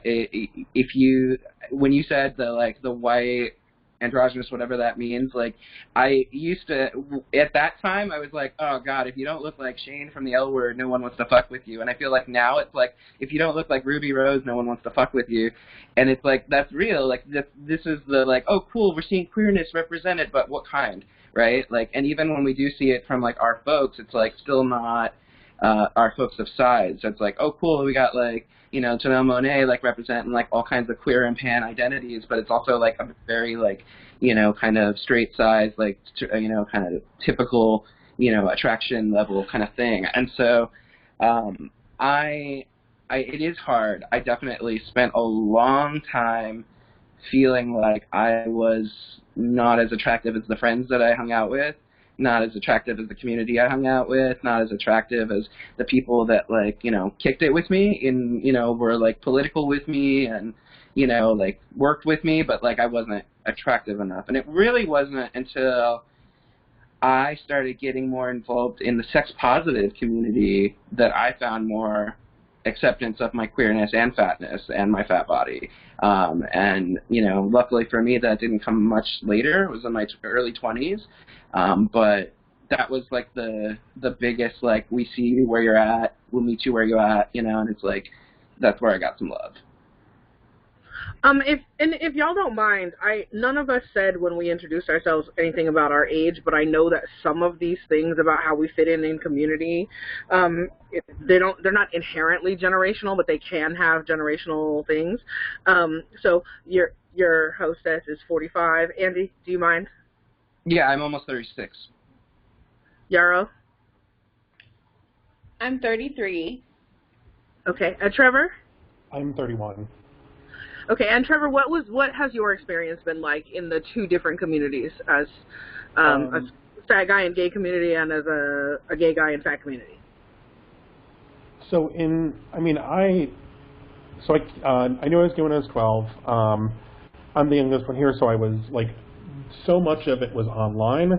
[SPEAKER 2] when you said the white androgynous, whatever that means. Like, I used to, at that time, I was like, oh God, if you don't look like Shane from the L Word, no one wants to fuck with you. And I feel like now it's like, if you don't look like Ruby Rose, no one wants to fuck with you. And it's like, that's real. Like, this is the, like, oh cool, we're seeing queerness represented, but what kind, right? Like, and even when we do see it from, like, our folks, it's like still not our folks of size. So it's like, oh cool, we got, like, you know, Janelle Monáe, like, representing, like, all kinds of queer and pan identities, but it's also, like, a very, like, you know, kind of straight size, like, you know, kind of typical, you know, attraction level kind of thing. And so it is hard. I definitely spent a long time feeling like I was not as attractive as the friends that I hung out with, not as attractive as the community I hung out with, not as attractive as the people that, like, you know, kicked it with me and, you know, were, like, political with me and, you know, like, worked with me, but, like, I wasn't attractive enough. And it really wasn't until I started getting more involved in the sex-positive community that I found more acceptance of my queerness and fatness and my fat body. And, you know, luckily for me, that didn't come much later. It was in my early 20s. But that was, like, the biggest, like, we see you where you're at, we'll meet you where you're at, you know, and it's like, that's where I got some love.
[SPEAKER 1] If y'all don't mind, none of us said when we introduced ourselves anything about our age, but I know that some of these things about how we fit in community, they're not inherently generational, but they can have generational things. So your hostess is 45. Andy, do you mind?
[SPEAKER 2] Yeah, I'm almost 36.
[SPEAKER 1] Yarrow?
[SPEAKER 3] I'm 33.
[SPEAKER 1] Okay, and Trevor?
[SPEAKER 4] I'm 31.
[SPEAKER 1] Okay, and Trevor, what has your experience been like in the two different communities as a fat guy in gay community and as a gay guy in fat community?
[SPEAKER 4] So I knew I was gay when I was 12. I'm the youngest one here, so I was, like, so much of it was online.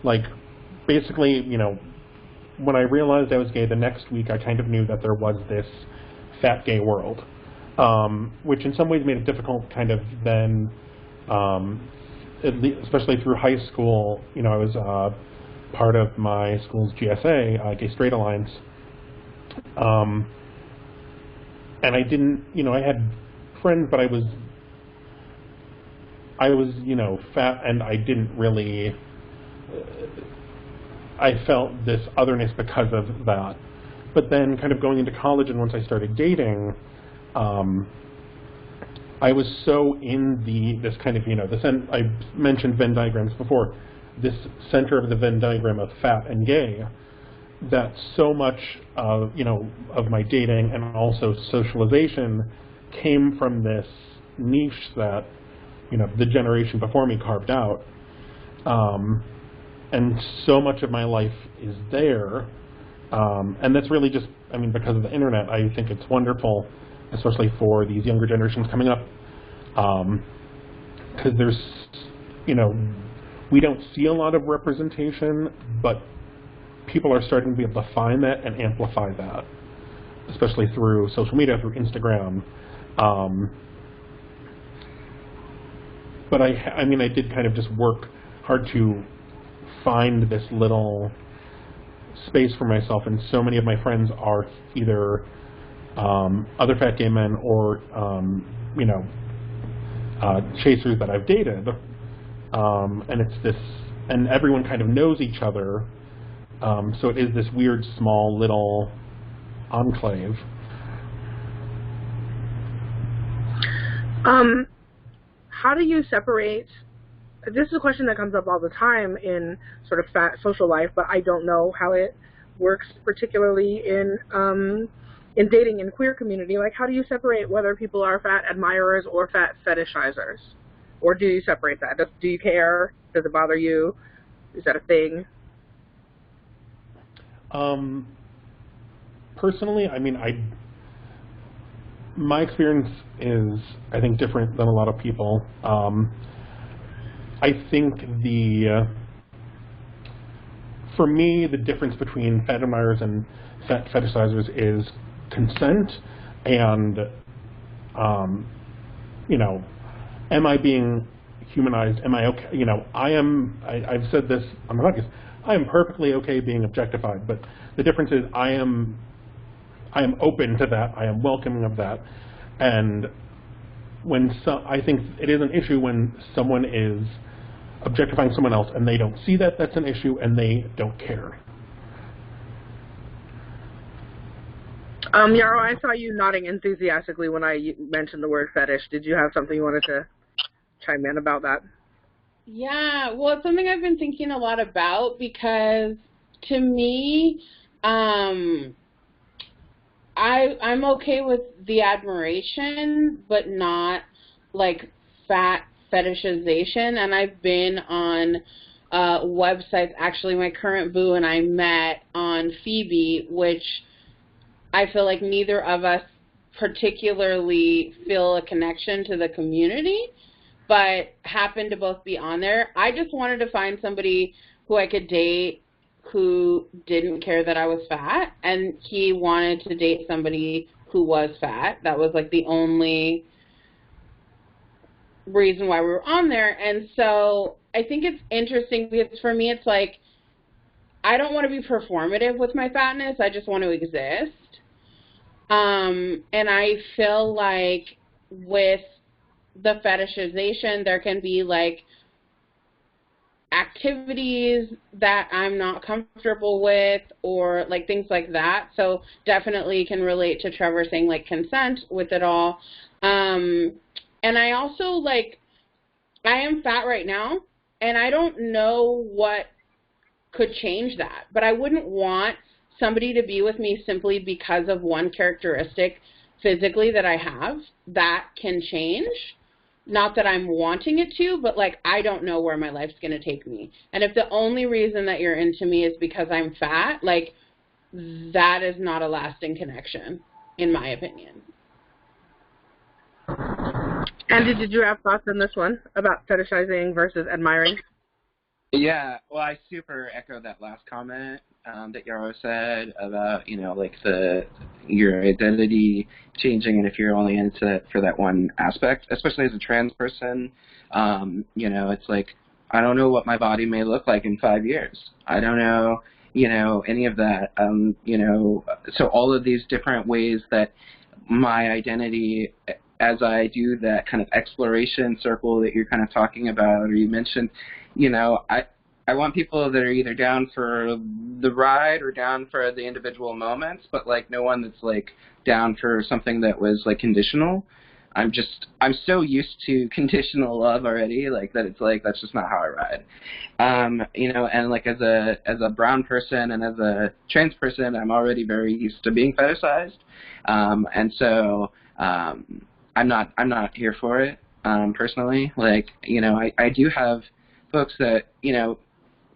[SPEAKER 4] Like, basically, you know, when I realized I was gay, the next week I kind of knew that there was this fat gay world. Which in some ways made it difficult kind of then, especially through high school. You know, I was part of my school's GSA, Gay Straight Alliance, and I didn't, you know, I had friends, but I was, you know, fat, and I didn't really, I felt this otherness because of that. But then kind of going into college and once I started dating, I was so in this kind of, you know, I mentioned Venn diagrams before, this center of the Venn diagram of fat and gay, that so much of, you know, of my dating and also socialization came from this niche that, you know, the generation before me carved out. And so much of my life is there. And that's really just, I mean, because of the internet, I think it's wonderful, especially for these younger generations coming up, because there's, you know, we don't see a lot of representation, but people are starting to be able to find that and amplify that, especially through social media, through Instagram. But I mean, I did kind of just work hard to find this little space for myself, and so many of my friends are either other fat gay men or, you know, chasers that I've dated. And it's this, and everyone kind of knows each other, so it is this weird, small, little enclave.
[SPEAKER 1] How do you separate, this is a question that comes up all the time in sort of fat social life, but I don't know how it works particularly in dating in queer community. Like, how do you separate whether people are fat admirers or fat fetishizers? Or do you separate that? Do you care? Does it bother you? Is that a thing?
[SPEAKER 4] Personally, I mean, my experience is, I think, different than a lot of people. I think for me, the difference between fat admirers and fat fetishizers is consent and, you know, am I being humanized. Am I okay? You know, I've said this on the podcast. I am perfectly okay being objectified, but the difference is I am open to that. I am welcoming of that. And I think it is an issue when someone is objectifying someone else and they don't see that that's an issue and they don't care.
[SPEAKER 1] Yarrow, I saw you nodding enthusiastically when I mentioned the word fetish. Did you have something you wanted to chime in about that?
[SPEAKER 3] Yeah, well, it's something I've been thinking a lot about because to me, I'm okay with the admiration, but not like fat fetishization. And I've been on websites. Actually, my current boo and I met on Phoebe, which I feel like neither of us particularly feel a connection to the community, but happened to both be on there. I just wanted to find somebody who I could date who didn't care that I was fat, and he wanted to date somebody who was fat. That was like the only reason why we were on there. And so I think it's interesting because for me it's like I don't want to be performative with my fatness. I just want to exist. And I feel like with the fetishization, there can be like activities that I'm not comfortable with or like things like that. So definitely can relate to Trevor saying like consent with it all. And I also like, I am fat right now and I don't know what could change that, but I wouldn't want somebody to be with me simply because of one characteristic physically that I have. That can change. Not that I'm wanting it to, but like I don't know where my life's going to take me. And if the only reason that you're into me is because I'm fat, like that is not a lasting connection, in my opinion.
[SPEAKER 1] Andy, did you have thoughts on this one about fetishizing versus admiring?
[SPEAKER 2] Yeah, well, I super echo that last comment that Yarrow said about, you know, like your identity changing, and if you're only into it for that one aspect, especially as a trans person, you know, it's like, I don't know what my body may look like in 5 years. I don't know, you know, any of that, you know, so all of these different ways that my identity, as I do that kind of exploration circle that you're kind of talking about, or you mentioned, you know, I want people that are either down for the ride or down for the individual moments, but like no one that's like down for something that was like conditional. I'm so used to conditional love already, like that it's like that's just not how I ride. You know, and like as a brown person and as a trans person, I'm already very used to being fetishized. And so I'm not here for it, personally. Like, you know, I do have folks that, you know,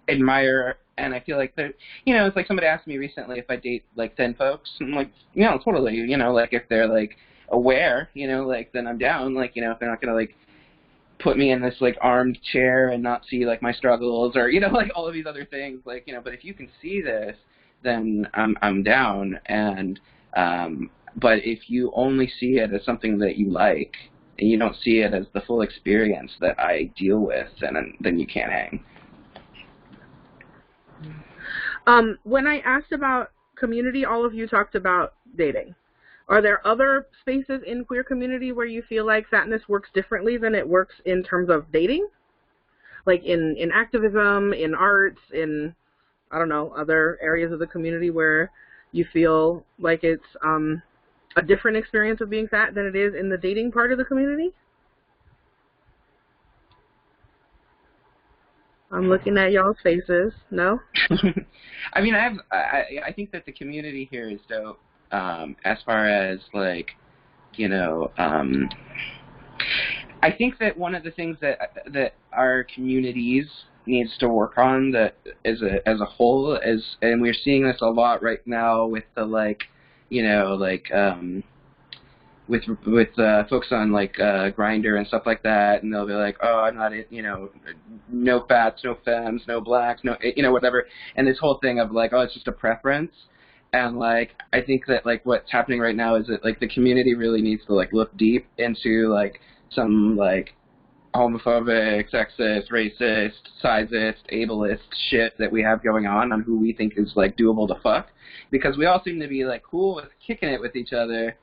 [SPEAKER 2] admire, and I feel like that, you know, it's like somebody asked me recently if I date like thin folks. I'm like, you know, totally, you know, like if they're like aware, you know, like then I'm down. Like, you know, if they're not gonna like put me in this like armed chair and not see like my struggles or, you know, like all of these other things, like, you know, but if you can see this, then I'm down. And but if you only see it as something that you like and you don't see it as the full experience that I deal with, then you can't hang.
[SPEAKER 1] When I asked about community, all of you talked about dating. Are there other spaces in queer community where you feel like fatness works differently than it works in terms of dating? Like in activism, in arts, in, I don't know, other areas of the community where you feel like it's a different experience of being fat than it is in the dating part of the community? I'm looking at y'all's faces. No?
[SPEAKER 2] I mean, I think that the community here is dope, as far as, like, you know, I think that one of the things that our communities needs to work on that as a whole is, and we're seeing this a lot right now with the, like, you know, like, with folks on like Grindr and stuff like that, and they'll be like, oh, I'm not, you know, no fats, no femmes, no blacks, no, you know, whatever, and this whole thing of like, oh, it's just a preference. And like I think that like what's happening right now is that like the community really needs to like look deep into like some like homophobic, sexist, racist, sizist, ableist shit that we have going on who we think is, like, doable to fuck. Because we all seem to be, like, cool with kicking it with each other,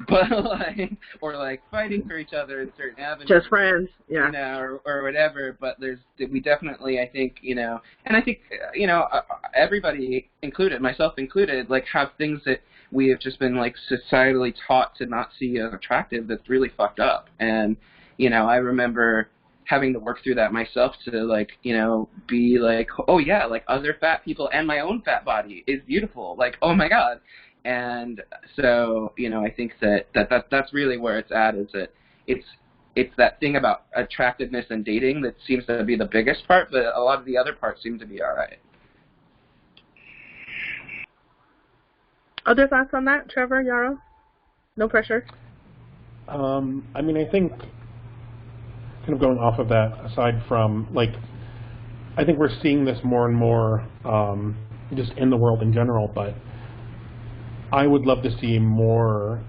[SPEAKER 2] but, like, or, like, fighting for each other in certain avenues.
[SPEAKER 1] Just friends, yeah.
[SPEAKER 2] You know, or whatever, but we definitely, I think, you know, and I think, you know, everybody included, myself included, like, have things that we have just been, like, societally taught to not see as attractive that's really fucked up. And, you know, I remember having to work through that myself to, like, you know, be like, oh, yeah, like, other fat people and my own fat body is beautiful. Like, oh, my God. And so, you know, I think that's really where it's at, is that it's that thing about attractiveness and dating that seems to be the biggest part, but a lot of the other parts seem to be all right.
[SPEAKER 1] Other thoughts on that, Trevor, Yarrow? No pressure.
[SPEAKER 4] I mean, I think, kind of going off of that, aside from, like, I think we're seeing this more and more just in the world in general, but I would love to see more,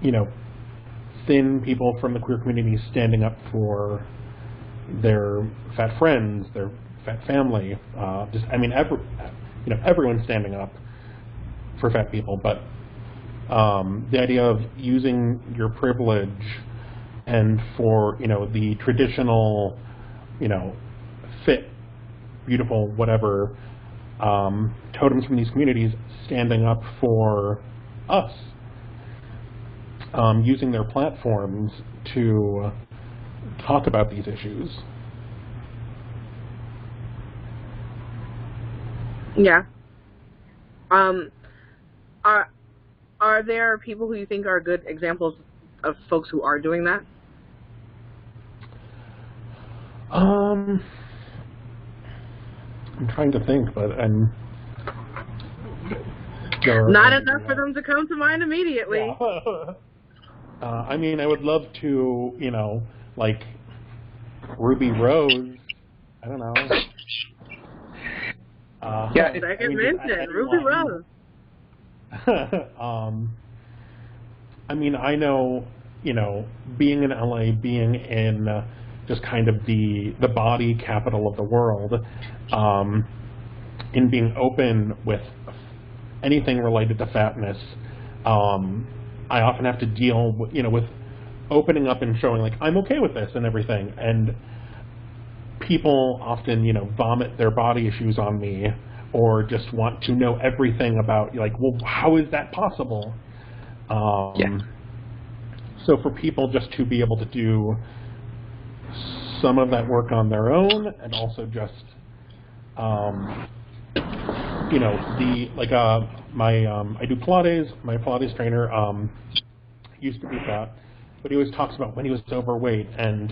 [SPEAKER 4] you know, thin people from the queer community standing up for their fat friends, their fat family. Just, I mean, you know, everyone standing up for fat people, but the idea of using your privilege and for, you know, the traditional, you know, fit, beautiful, whatever, totems from these communities standing up for us, using their platforms to talk about these issues.
[SPEAKER 1] Yeah. Are there people who you think are good examples of folks who are doing that?
[SPEAKER 4] I'm trying to think, but I'm...
[SPEAKER 1] Not enough for them to come to mind immediately.
[SPEAKER 4] Yeah. I mean, I would love to, you know, like, Ruby Rose, I don't know.
[SPEAKER 1] Yeah, second mention, Ruby Rose.
[SPEAKER 4] I mean, I know, you know, being in LA, being in just kind of the body capital of the world, in being open with anything related to fatness, I often have to deal with, you know, with opening up and showing, like, I'm okay with this and everything, and people often, you know, vomit their body issues on me, or just want to know everything about, like, well, how is that possible?
[SPEAKER 2] Yeah.
[SPEAKER 4] So for people just to be able to do some of that work on their own, and also just, you know, I do Pilates. My Pilates trainer used to be fat, but he always talks about when he was overweight, and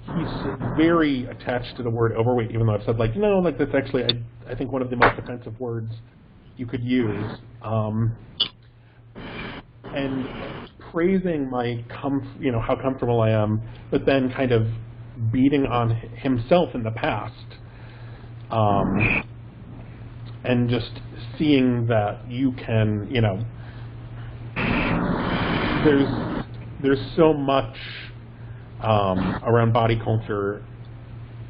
[SPEAKER 4] he's very attached to the word overweight, even though I've said, like, no, like, that's actually, I think, one of the most offensive words you could use. And praising my you know, how comfortable I am, but then kind of beating on himself in the past, and just seeing that you can, you know, there's so much around body culture,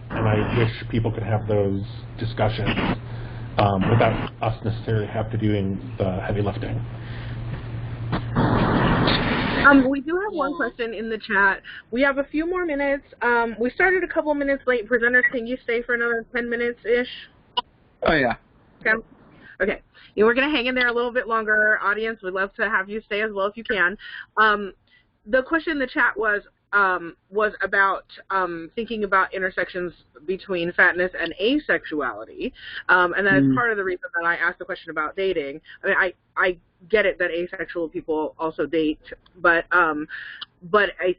[SPEAKER 4] and I wish people could have those discussions without us necessarily have to doing the heavy lifting.
[SPEAKER 1] We do have one question in the chat. We have a few more minutes. We started a couple minutes late. Presenters, can you stay for another 10 minutes-ish?
[SPEAKER 2] Oh, yeah.
[SPEAKER 1] Okay. Yeah, we're going to hang in there a little bit longer. Audience, we'd love to have you stay as well if you can. The question in the chat was about thinking about intersections between fatness and asexuality, and that's part of the reason that I asked the question about dating. I mean, I get it that asexual people also date, but I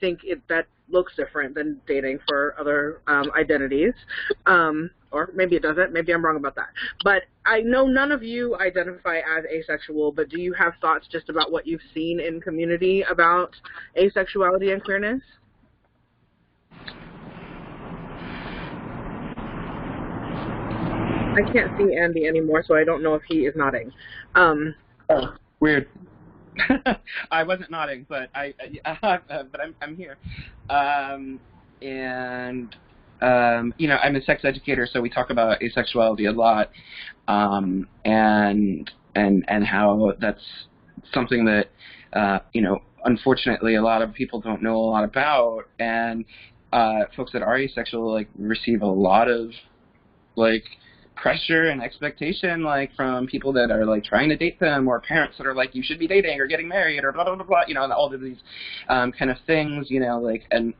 [SPEAKER 1] think that looks different than dating for other identities, or maybe it doesn't. Maybe I'm wrong about that. But I know none of you identify as asexual, but do you have thoughts just about what you've seen in community about asexuality and queerness? I can't see Andy anymore, so I don't know if he is nodding.
[SPEAKER 2] Oh, weird. I wasn't nodding, but I'm here. And I'm a sex educator, so we talk about asexuality a lot, and how that's something that unfortunately a lot of people don't know a lot about, and folks that are asexual receive a lot of pressure and expectation from people that are trying to date them, or parents that are you should be dating or getting married or blah blah blah blah, and all of these kind of things, and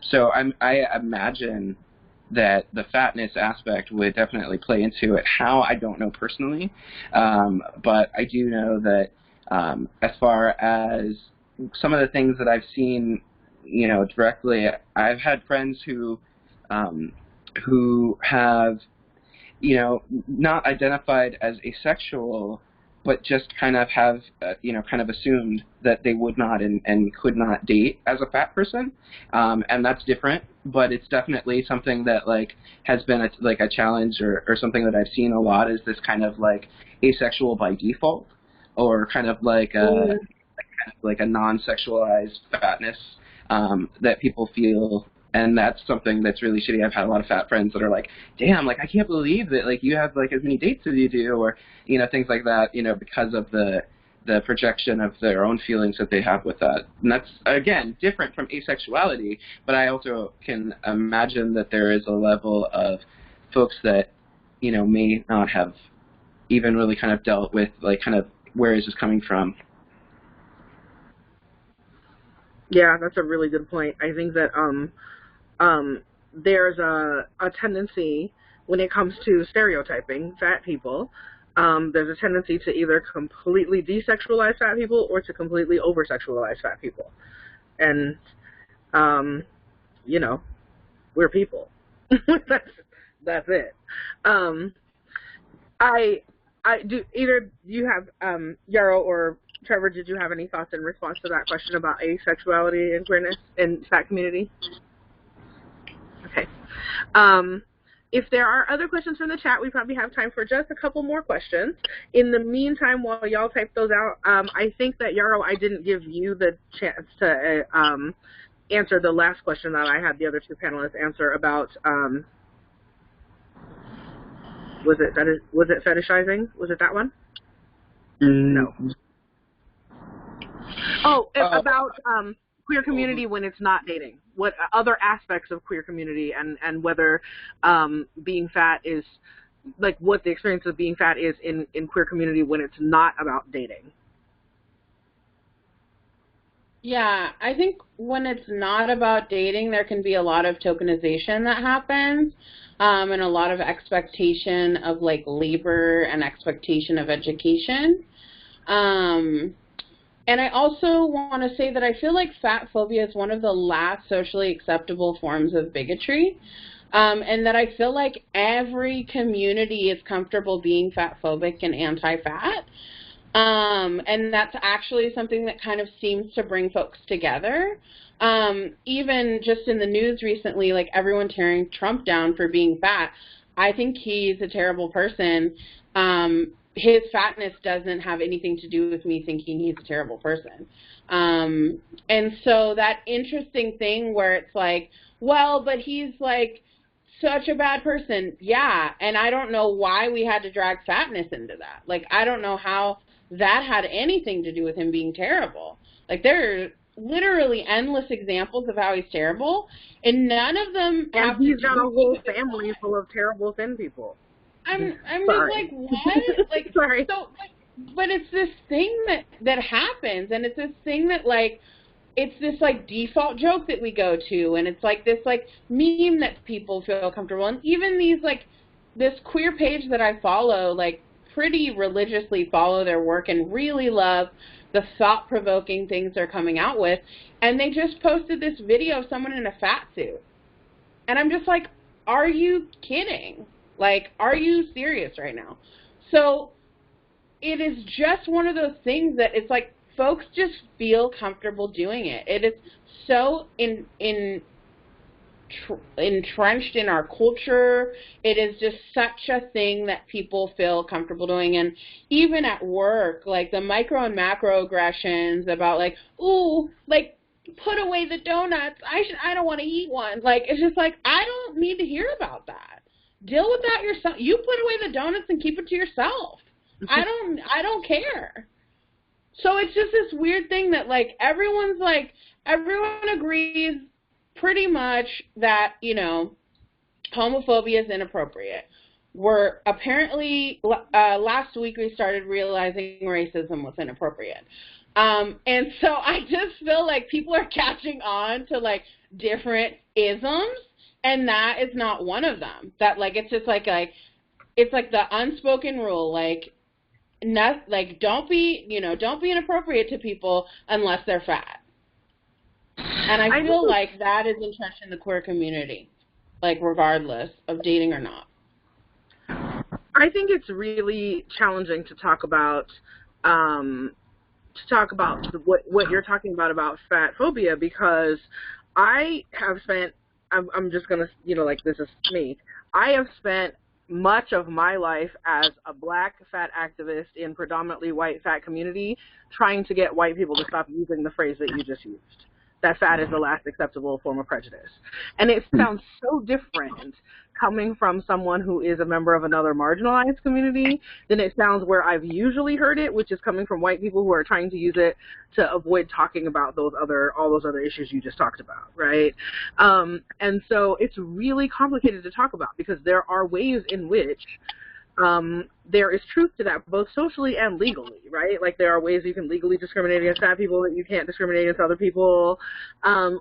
[SPEAKER 2] so I imagine that the fatness aspect would definitely play into it. How, I don't know personally, but I do know that as far as some of the things that I've seen directly, I've had friends who have not identified as asexual, but just kind of have, kind of assumed that they would not and could not date as a fat person. And that's different, but it's definitely something that, has been a challenge or something that I've seen a lot, is this kind of, asexual by default, or kind of a non-sexualized fatness that people feel. And that's something that's really shitty. I've had a lot of fat friends that are damn, I can't believe that, you have, as many dates as you do, or, things like that, because of the projection of their own feelings that they have with that. And that's, again, different from asexuality, but I also can imagine that there is a level of folks that, may not have even really kind of dealt with, kind of, where is this coming from?
[SPEAKER 1] Yeah, that's a really good point. I think that there's a tendency when it comes to stereotyping fat people. There's a tendency to either completely desexualize fat people or to completely over-sexualize fat people. And, we're people. That's it. I do, either you have, Yarrow or Trevor, did you have any thoughts in response to that question about asexuality and queerness in fat community? Okay. If there are other questions from the chat, we probably have time for just a couple more questions. In the meantime, while y'all type those out, I think that, Yarrow, I didn't give you the chance to answer the last question that I had the other two panelists answer about, was it fetishizing? Was it that one? No. Oh, about queer community when it's not dating. What other aspects of queer community, and whether being fat is, what the experience of being fat is in queer community when it's not about dating.
[SPEAKER 3] Yeah, I think when it's not about dating, there can be a lot of tokenization that happens, and a lot of expectation of labor and expectation of education. And I also want to say that I feel like fatphobia is one of the last socially acceptable forms of bigotry, and that I feel like every community is comfortable being fatphobic and anti-fat. And that's actually something that kind of seems to bring folks together. Even just in the news recently, everyone tearing Trump down for being fat. I think he's a terrible person. His fatness doesn't have anything to do with me thinking he's a terrible person. And so that interesting thing where it's well, but he's such a bad person. Yeah, and I don't know why we had to drag fatness into that. I don't know how that had anything to do with him being terrible. There are literally endless examples of how he's terrible, and none of them have
[SPEAKER 1] to do with a whole family full of terrible thin people.
[SPEAKER 3] I'm just what?
[SPEAKER 1] Sorry.
[SPEAKER 3] So, but it's this thing that happens, and it's this thing that it's this default joke that we go to, and it's this meme that people feel comfortable. And even these this queer page that I follow, pretty religiously follow their work and really love the thought-provoking things they're coming out with, and they just posted this video of someone in a fat suit. And I'm just are you kidding? Are you serious right now? So it is just one of those things that it's folks just feel comfortable doing it. It is so entrenched in our culture. It is just such a thing that people feel comfortable doing. And even at work, like the micro and macro aggressions about like, ooh, like, put away the donuts. I don't want to eat one. Like, it's just like, I don't need to hear about that. Deal with that yourself. You put away the donuts and keep it to yourself. I don't care. So it's just this weird thing that, like, everyone agrees pretty much that, you know, homophobia is inappropriate. We're apparently, last week we started realizing racism was inappropriate. And so I just feel like people are catching on to, like, different isms, and that is not one of them. That, like, it's just like it's like the unspoken rule, like, don't be inappropriate to people unless they're fat. And I feel like that is entrenched in the queer community, like, regardless of dating or not.
[SPEAKER 1] I think it's really challenging to talk about what you're talking about fatphobia, because I have spent, I'm just going to, you know, like, this is me. I have spent much of my life as a black fat activist in predominantly white fat community trying to get white people to stop using the phrase that you just used, that fat is the last acceptable form of prejudice. And it sounds so different coming from someone who is a member of another marginalized community than it sounds where I've usually heard it, which is coming from white people who are trying to use it to avoid talking about all those other issues you just talked about, right? And so it's really complicated to talk about, because there are ways in which there is truth to that, both socially and legally, right? Like, there are ways you can legally discriminate against fat people that you can't discriminate against other people,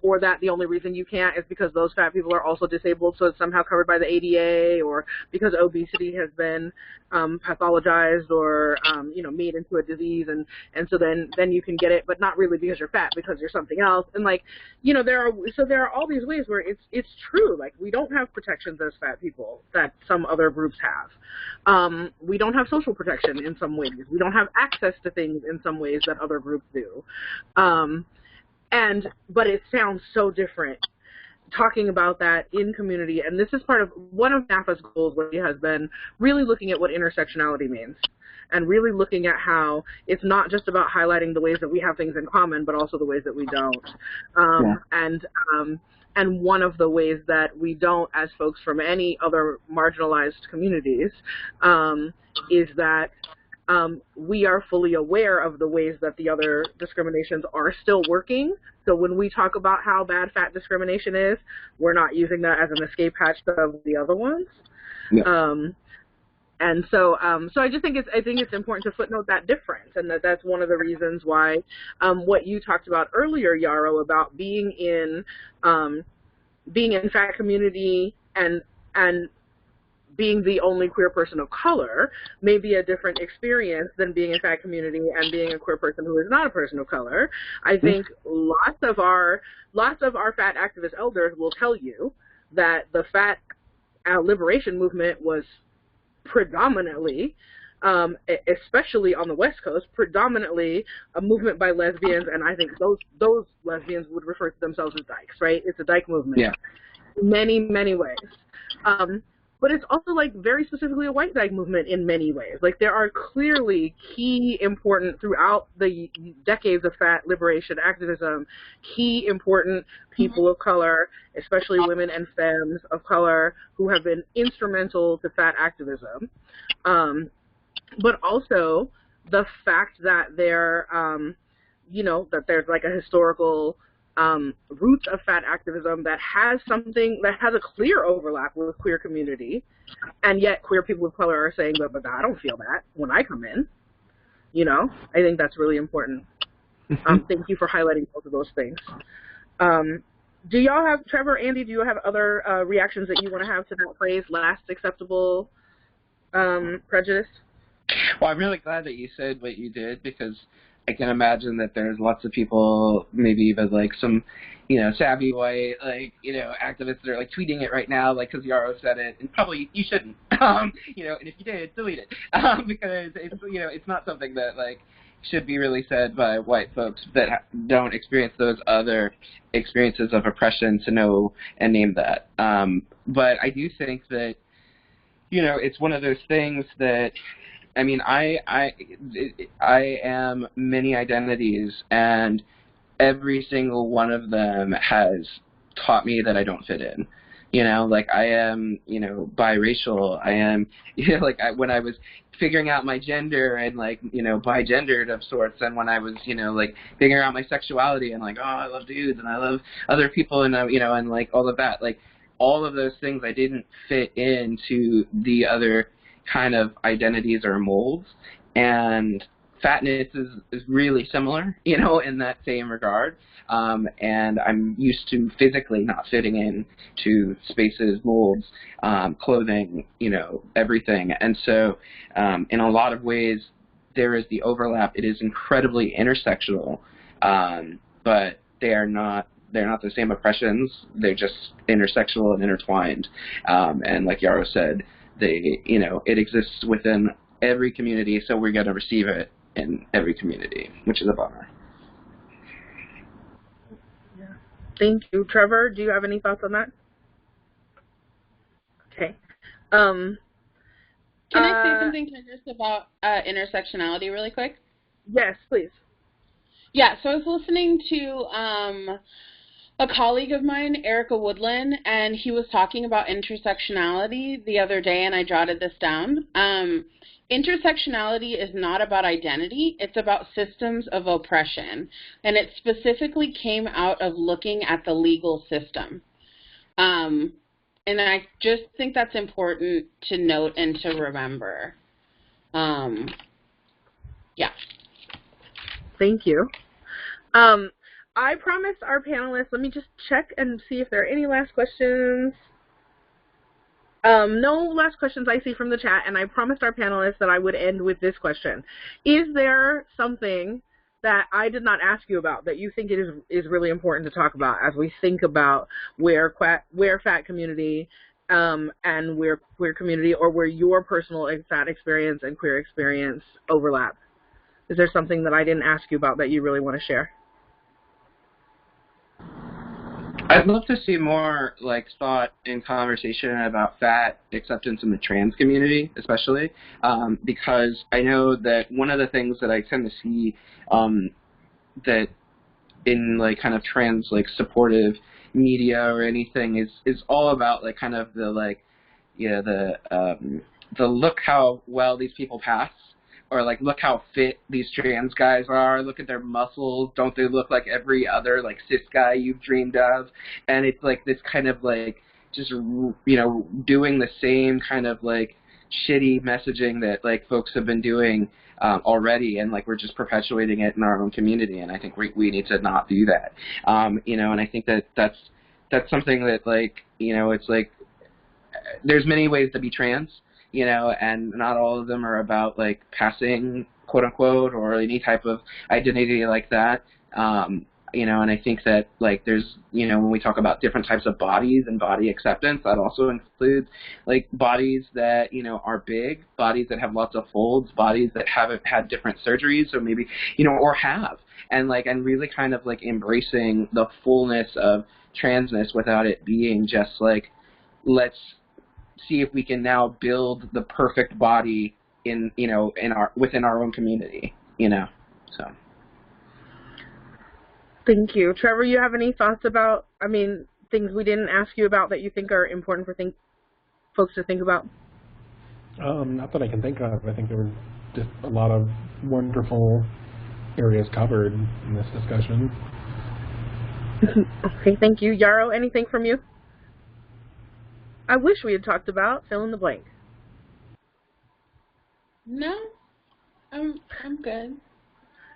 [SPEAKER 1] or that the only reason you can't is because those fat people are also disabled, so it's somehow covered by the ADA, or because obesity has been pathologized or, you know, made into a disease, and so then you can get it, but not really because you're fat, because you're something else. And, like, you know, there are all these ways where it's true. Like, we don't have protections as fat people that some other groups have. We don't have social protection in some ways. We don't have access to things in some ways that other groups do. But it sounds so different talking about that in community. And this is part of one of NAAFA's goals, which has been really looking at what intersectionality means, and really looking at how it's not just about highlighting the ways that we have things in common, but also the ways that we don't. And one of the ways that we don't, as folks from any other marginalized communities, is that we are fully aware of the ways that the other discriminations are still working. So when we talk about how bad fat discrimination is, we're not using that as an escape hatch of the other ones. Yeah. And so, so I just think it's important to footnote that difference, and that's one of the reasons why what you talked about earlier, Yarrow, about being in fat community and being the only queer person of color may be a different experience than being in fat community and being a queer person who is not a person of color. I think lots of our fat activist elders will tell you that the fat liberation movement was predominantly, especially on the West Coast, predominantly a movement by lesbians, and I think those lesbians would refer to themselves as dykes, right? It's a dyke movement. Yeah. Many, many ways. But it's also, like, very specifically a white dyke movement in many ways. Like, there are clearly key important, throughout the decades of fat liberation activism, key important people of color, especially women and femmes of color, who have been instrumental to fat activism. But also the fact that there, you know, that there's, like, a historical roots of fat activism that has a clear overlap with queer community, and yet queer people of color are saying, but I don't feel that when I come in. You know, I think that's really important. Thank you for highlighting both of those things. Do y'all have, Trevor, Andy, do you have other reactions that you want to have to that phrase, last acceptable prejudice?
[SPEAKER 2] Well, I'm really glad that you said what you did, because I can imagine that there's lots of people, maybe even like some, you know, savvy white, like, you know, activists that are like tweeting it right now, like, because Yarrow said it, and probably you shouldn't, you know, and if you did, delete it, because it's, you know, it's not something that, like, should be really said by white folks that don't experience those other experiences of oppression to know and name that. But I do think that, it's one of those things that, I mean, I am many identities, and every single one of them has taught me that I don't fit in. Like I am, biracial. I am, when I was figuring out my gender and bigendered of sorts, and when I was, figuring out my sexuality and oh, I love dudes and I love other people and, and all of that, all of those things I didn't fit into the other kind of identities or molds. And fatness is really similar, in that same regard. And I'm used to physically not fitting in to spaces, molds, clothing, everything. And so in a lot of ways, there is the overlap. It is incredibly intersectional, but they're not the same oppressions. They're just intersectional and intertwined. And like Yarrow said, it exists within every community, so we're going to receive it in every community, which is a bummer.
[SPEAKER 1] Yeah. Thank you. Trevor, do you have any thoughts on that? Okay.
[SPEAKER 3] Can I say something just about intersectionality really quick?
[SPEAKER 1] Yes, please.
[SPEAKER 3] Yeah, so I was listening to a colleague of mine, Erica Woodland, and he was talking about intersectionality the other day, and I jotted this down. Intersectionality is not about identity, it's about systems of oppression, and it specifically came out of looking at the legal system. And I just think that's important to note and to remember. Yeah.
[SPEAKER 1] Thank you. I promised our panelists, let me just check and see if there are any last questions. No last questions I see from the chat, and I promised our panelists that I would end with this question. Is there something that I did not ask you about that you think is really important to talk about as we think about where fat community and where queer community, or where your personal fat experience and queer experience overlap? Is there something that I didn't ask you about that you really want to share?
[SPEAKER 2] I'd love to see more thought and conversation about fat acceptance in the trans community, especially because I know that one of the things that I tend to see that in kind of trans supportive media or anything is all about kind of the the look how well these people pass, or look how fit these trans guys are, look at their muscles, don't they look like every other cis guy you've dreamed of? And it's this kind of just doing the same kind of shitty messaging that folks have been doing already, and we're just perpetuating it in our own community, and I think we need to not do that. And I think that's something that it's there's many ways to be trans, and not all of them are about passing, quote unquote, or any type of identity like that. And I think that there's, when we talk about different types of bodies and body acceptance, that also includes bodies that, are big, bodies that have lots of folds, bodies that haven't had different surgeries, or maybe, or have, and and really kind of embracing the fullness of transness without it being just let's see if we can now build the perfect body in within our own community, so.
[SPEAKER 1] Thank you. Trevor, you have any thoughts about, things we didn't ask you about that you think are important for folks to think about?
[SPEAKER 4] Not that I can think of. I think there were just a lot of wonderful areas covered in this discussion.
[SPEAKER 1] Okay, thank you. Yarrow, anything from you? I wish we had talked about fill in the blank.
[SPEAKER 3] No, I'm good.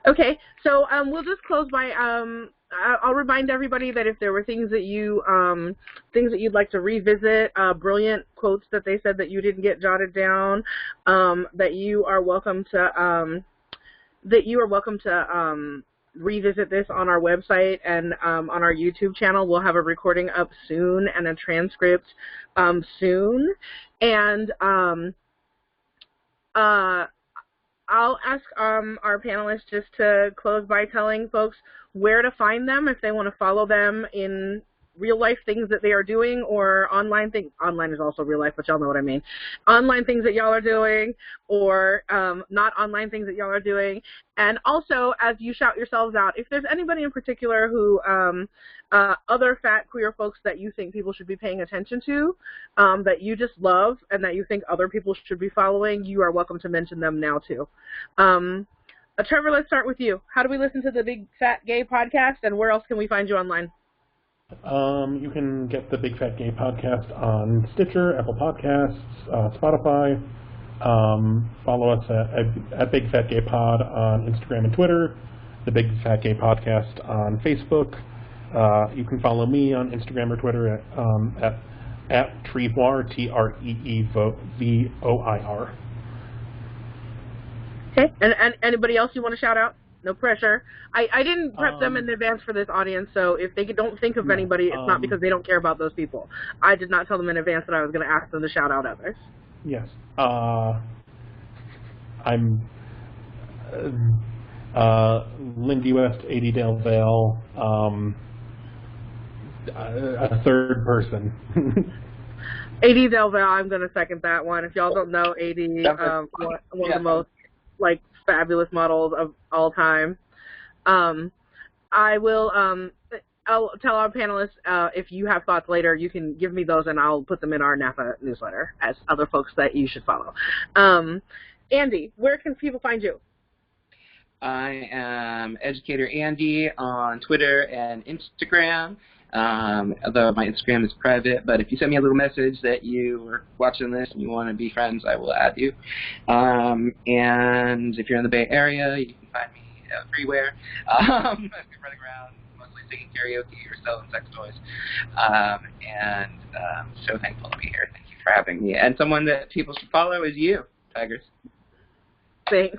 [SPEAKER 1] Okay, so we'll just close by. I'll remind everybody that if there were things that you'd like to revisit, brilliant quotes that they said that you didn't get jotted down, that you are welcome to revisit this on our website and on our YouTube channel. We'll have a recording up soon and a transcript soon. And I'll ask our panelists just to close by telling folks where to find them if they want to follow them in real life things that they are doing, or online things. Online is also real life, but y'all know what I mean. Online things that y'all are doing, or not online things that y'all are doing. And also, as you shout yourselves out, if there's anybody in particular who, other fat queer folks that you think people should be paying attention to, that you just love and that you think other people should be following, you are welcome to mention them now too. Trevor, let's start with you. How do we listen to the Big Fat Gay podcast, and where else can we find you online?
[SPEAKER 4] You can get the Big Fat Gay podcast on Stitcher, Apple Podcasts, Spotify. Follow us at Big Fat Gay Pod on Instagram and Twitter, the Big Fat Gay Podcast on Facebook. You can follow me on Instagram or Twitter at Treevoir, Treevoir.
[SPEAKER 1] Okay, and anybody else you want to shout out? No pressure. I didn't prep them in advance for this audience, so if they don't think of anybody, it's not because they don't care about those people. I did not tell them in advance that I was going to ask them to shout out others.
[SPEAKER 4] Yes. I'm Lindy West, A.D. Dale Vale, a third person.
[SPEAKER 1] A.D. Dale Vale, I'm going to second that one. If y'all don't know A.D., one of the most, like, fabulous models of all time. I'll tell our panelists, if you have thoughts later, you can give me those and I'll put them in our NAAFA newsletter as other folks that you should follow. Andy, where can people find you?
[SPEAKER 2] I am Educator Andy on Twitter and Instagram. Although my Instagram is private, but if you send me a little message that you are watching this and you want to be friends, I will add you. And if you're in the Bay Area, you can find me everywhere. I've been running around mostly singing karaoke or selling sex toys. So thankful to be here. Thank you for having me. And someone that people should follow is you, Tigress.
[SPEAKER 1] Thanks.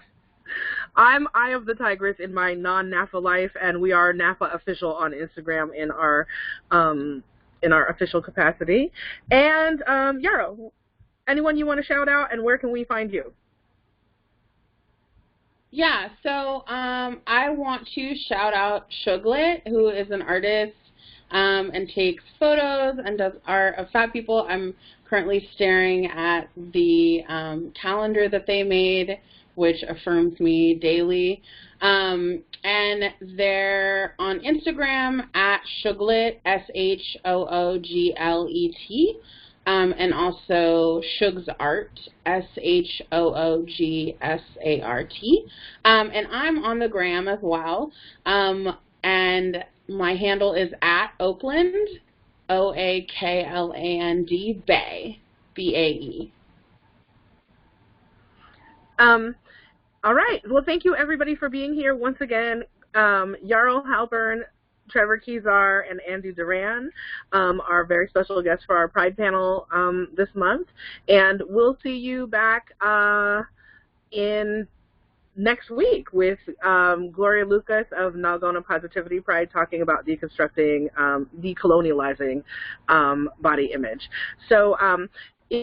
[SPEAKER 1] I'm Eye of the Tigress in my non-NAAFA life, and we are NAAFA official on Instagram in our official capacity. And Yarrow, anyone you want to shout out, and where can we find you?
[SPEAKER 3] Yeah, so I want to shout out Shuglet, who is an artist and takes photos and does art of fat people. I'm currently staring at the calendar that they made, which affirms me daily. And they're on Instagram at Shuglet, SHOOGLET, and also Shugs Art, SHOOGSART. And I'm on the gram as well. And my handle is at Oakland, OAKLAND, Bay, BAE.
[SPEAKER 1] All right. Well, thank you, everybody, for being here once again. Yarrow Halpern, Trevor Kezon, and Andy Duran are very special guests for our Pride panel this month. And we'll see you back in next week with Gloria Lucas of Nalgona Positivity Pride talking about deconstructing, decolonializing body image. So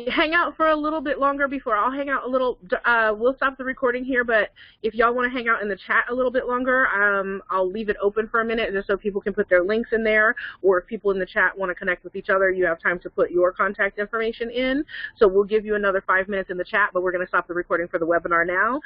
[SPEAKER 1] hang out for a little bit longer before I'll hang out a little. We'll stop the recording here, but if y'all want to hang out in the chat a little bit longer, I'll leave it open for a minute just so people can put their links in there, or if people in the chat want to connect with each other, you have time to put your contact information in. So we'll give you another 5 minutes in the chat, but we're going to stop the recording for the webinar now.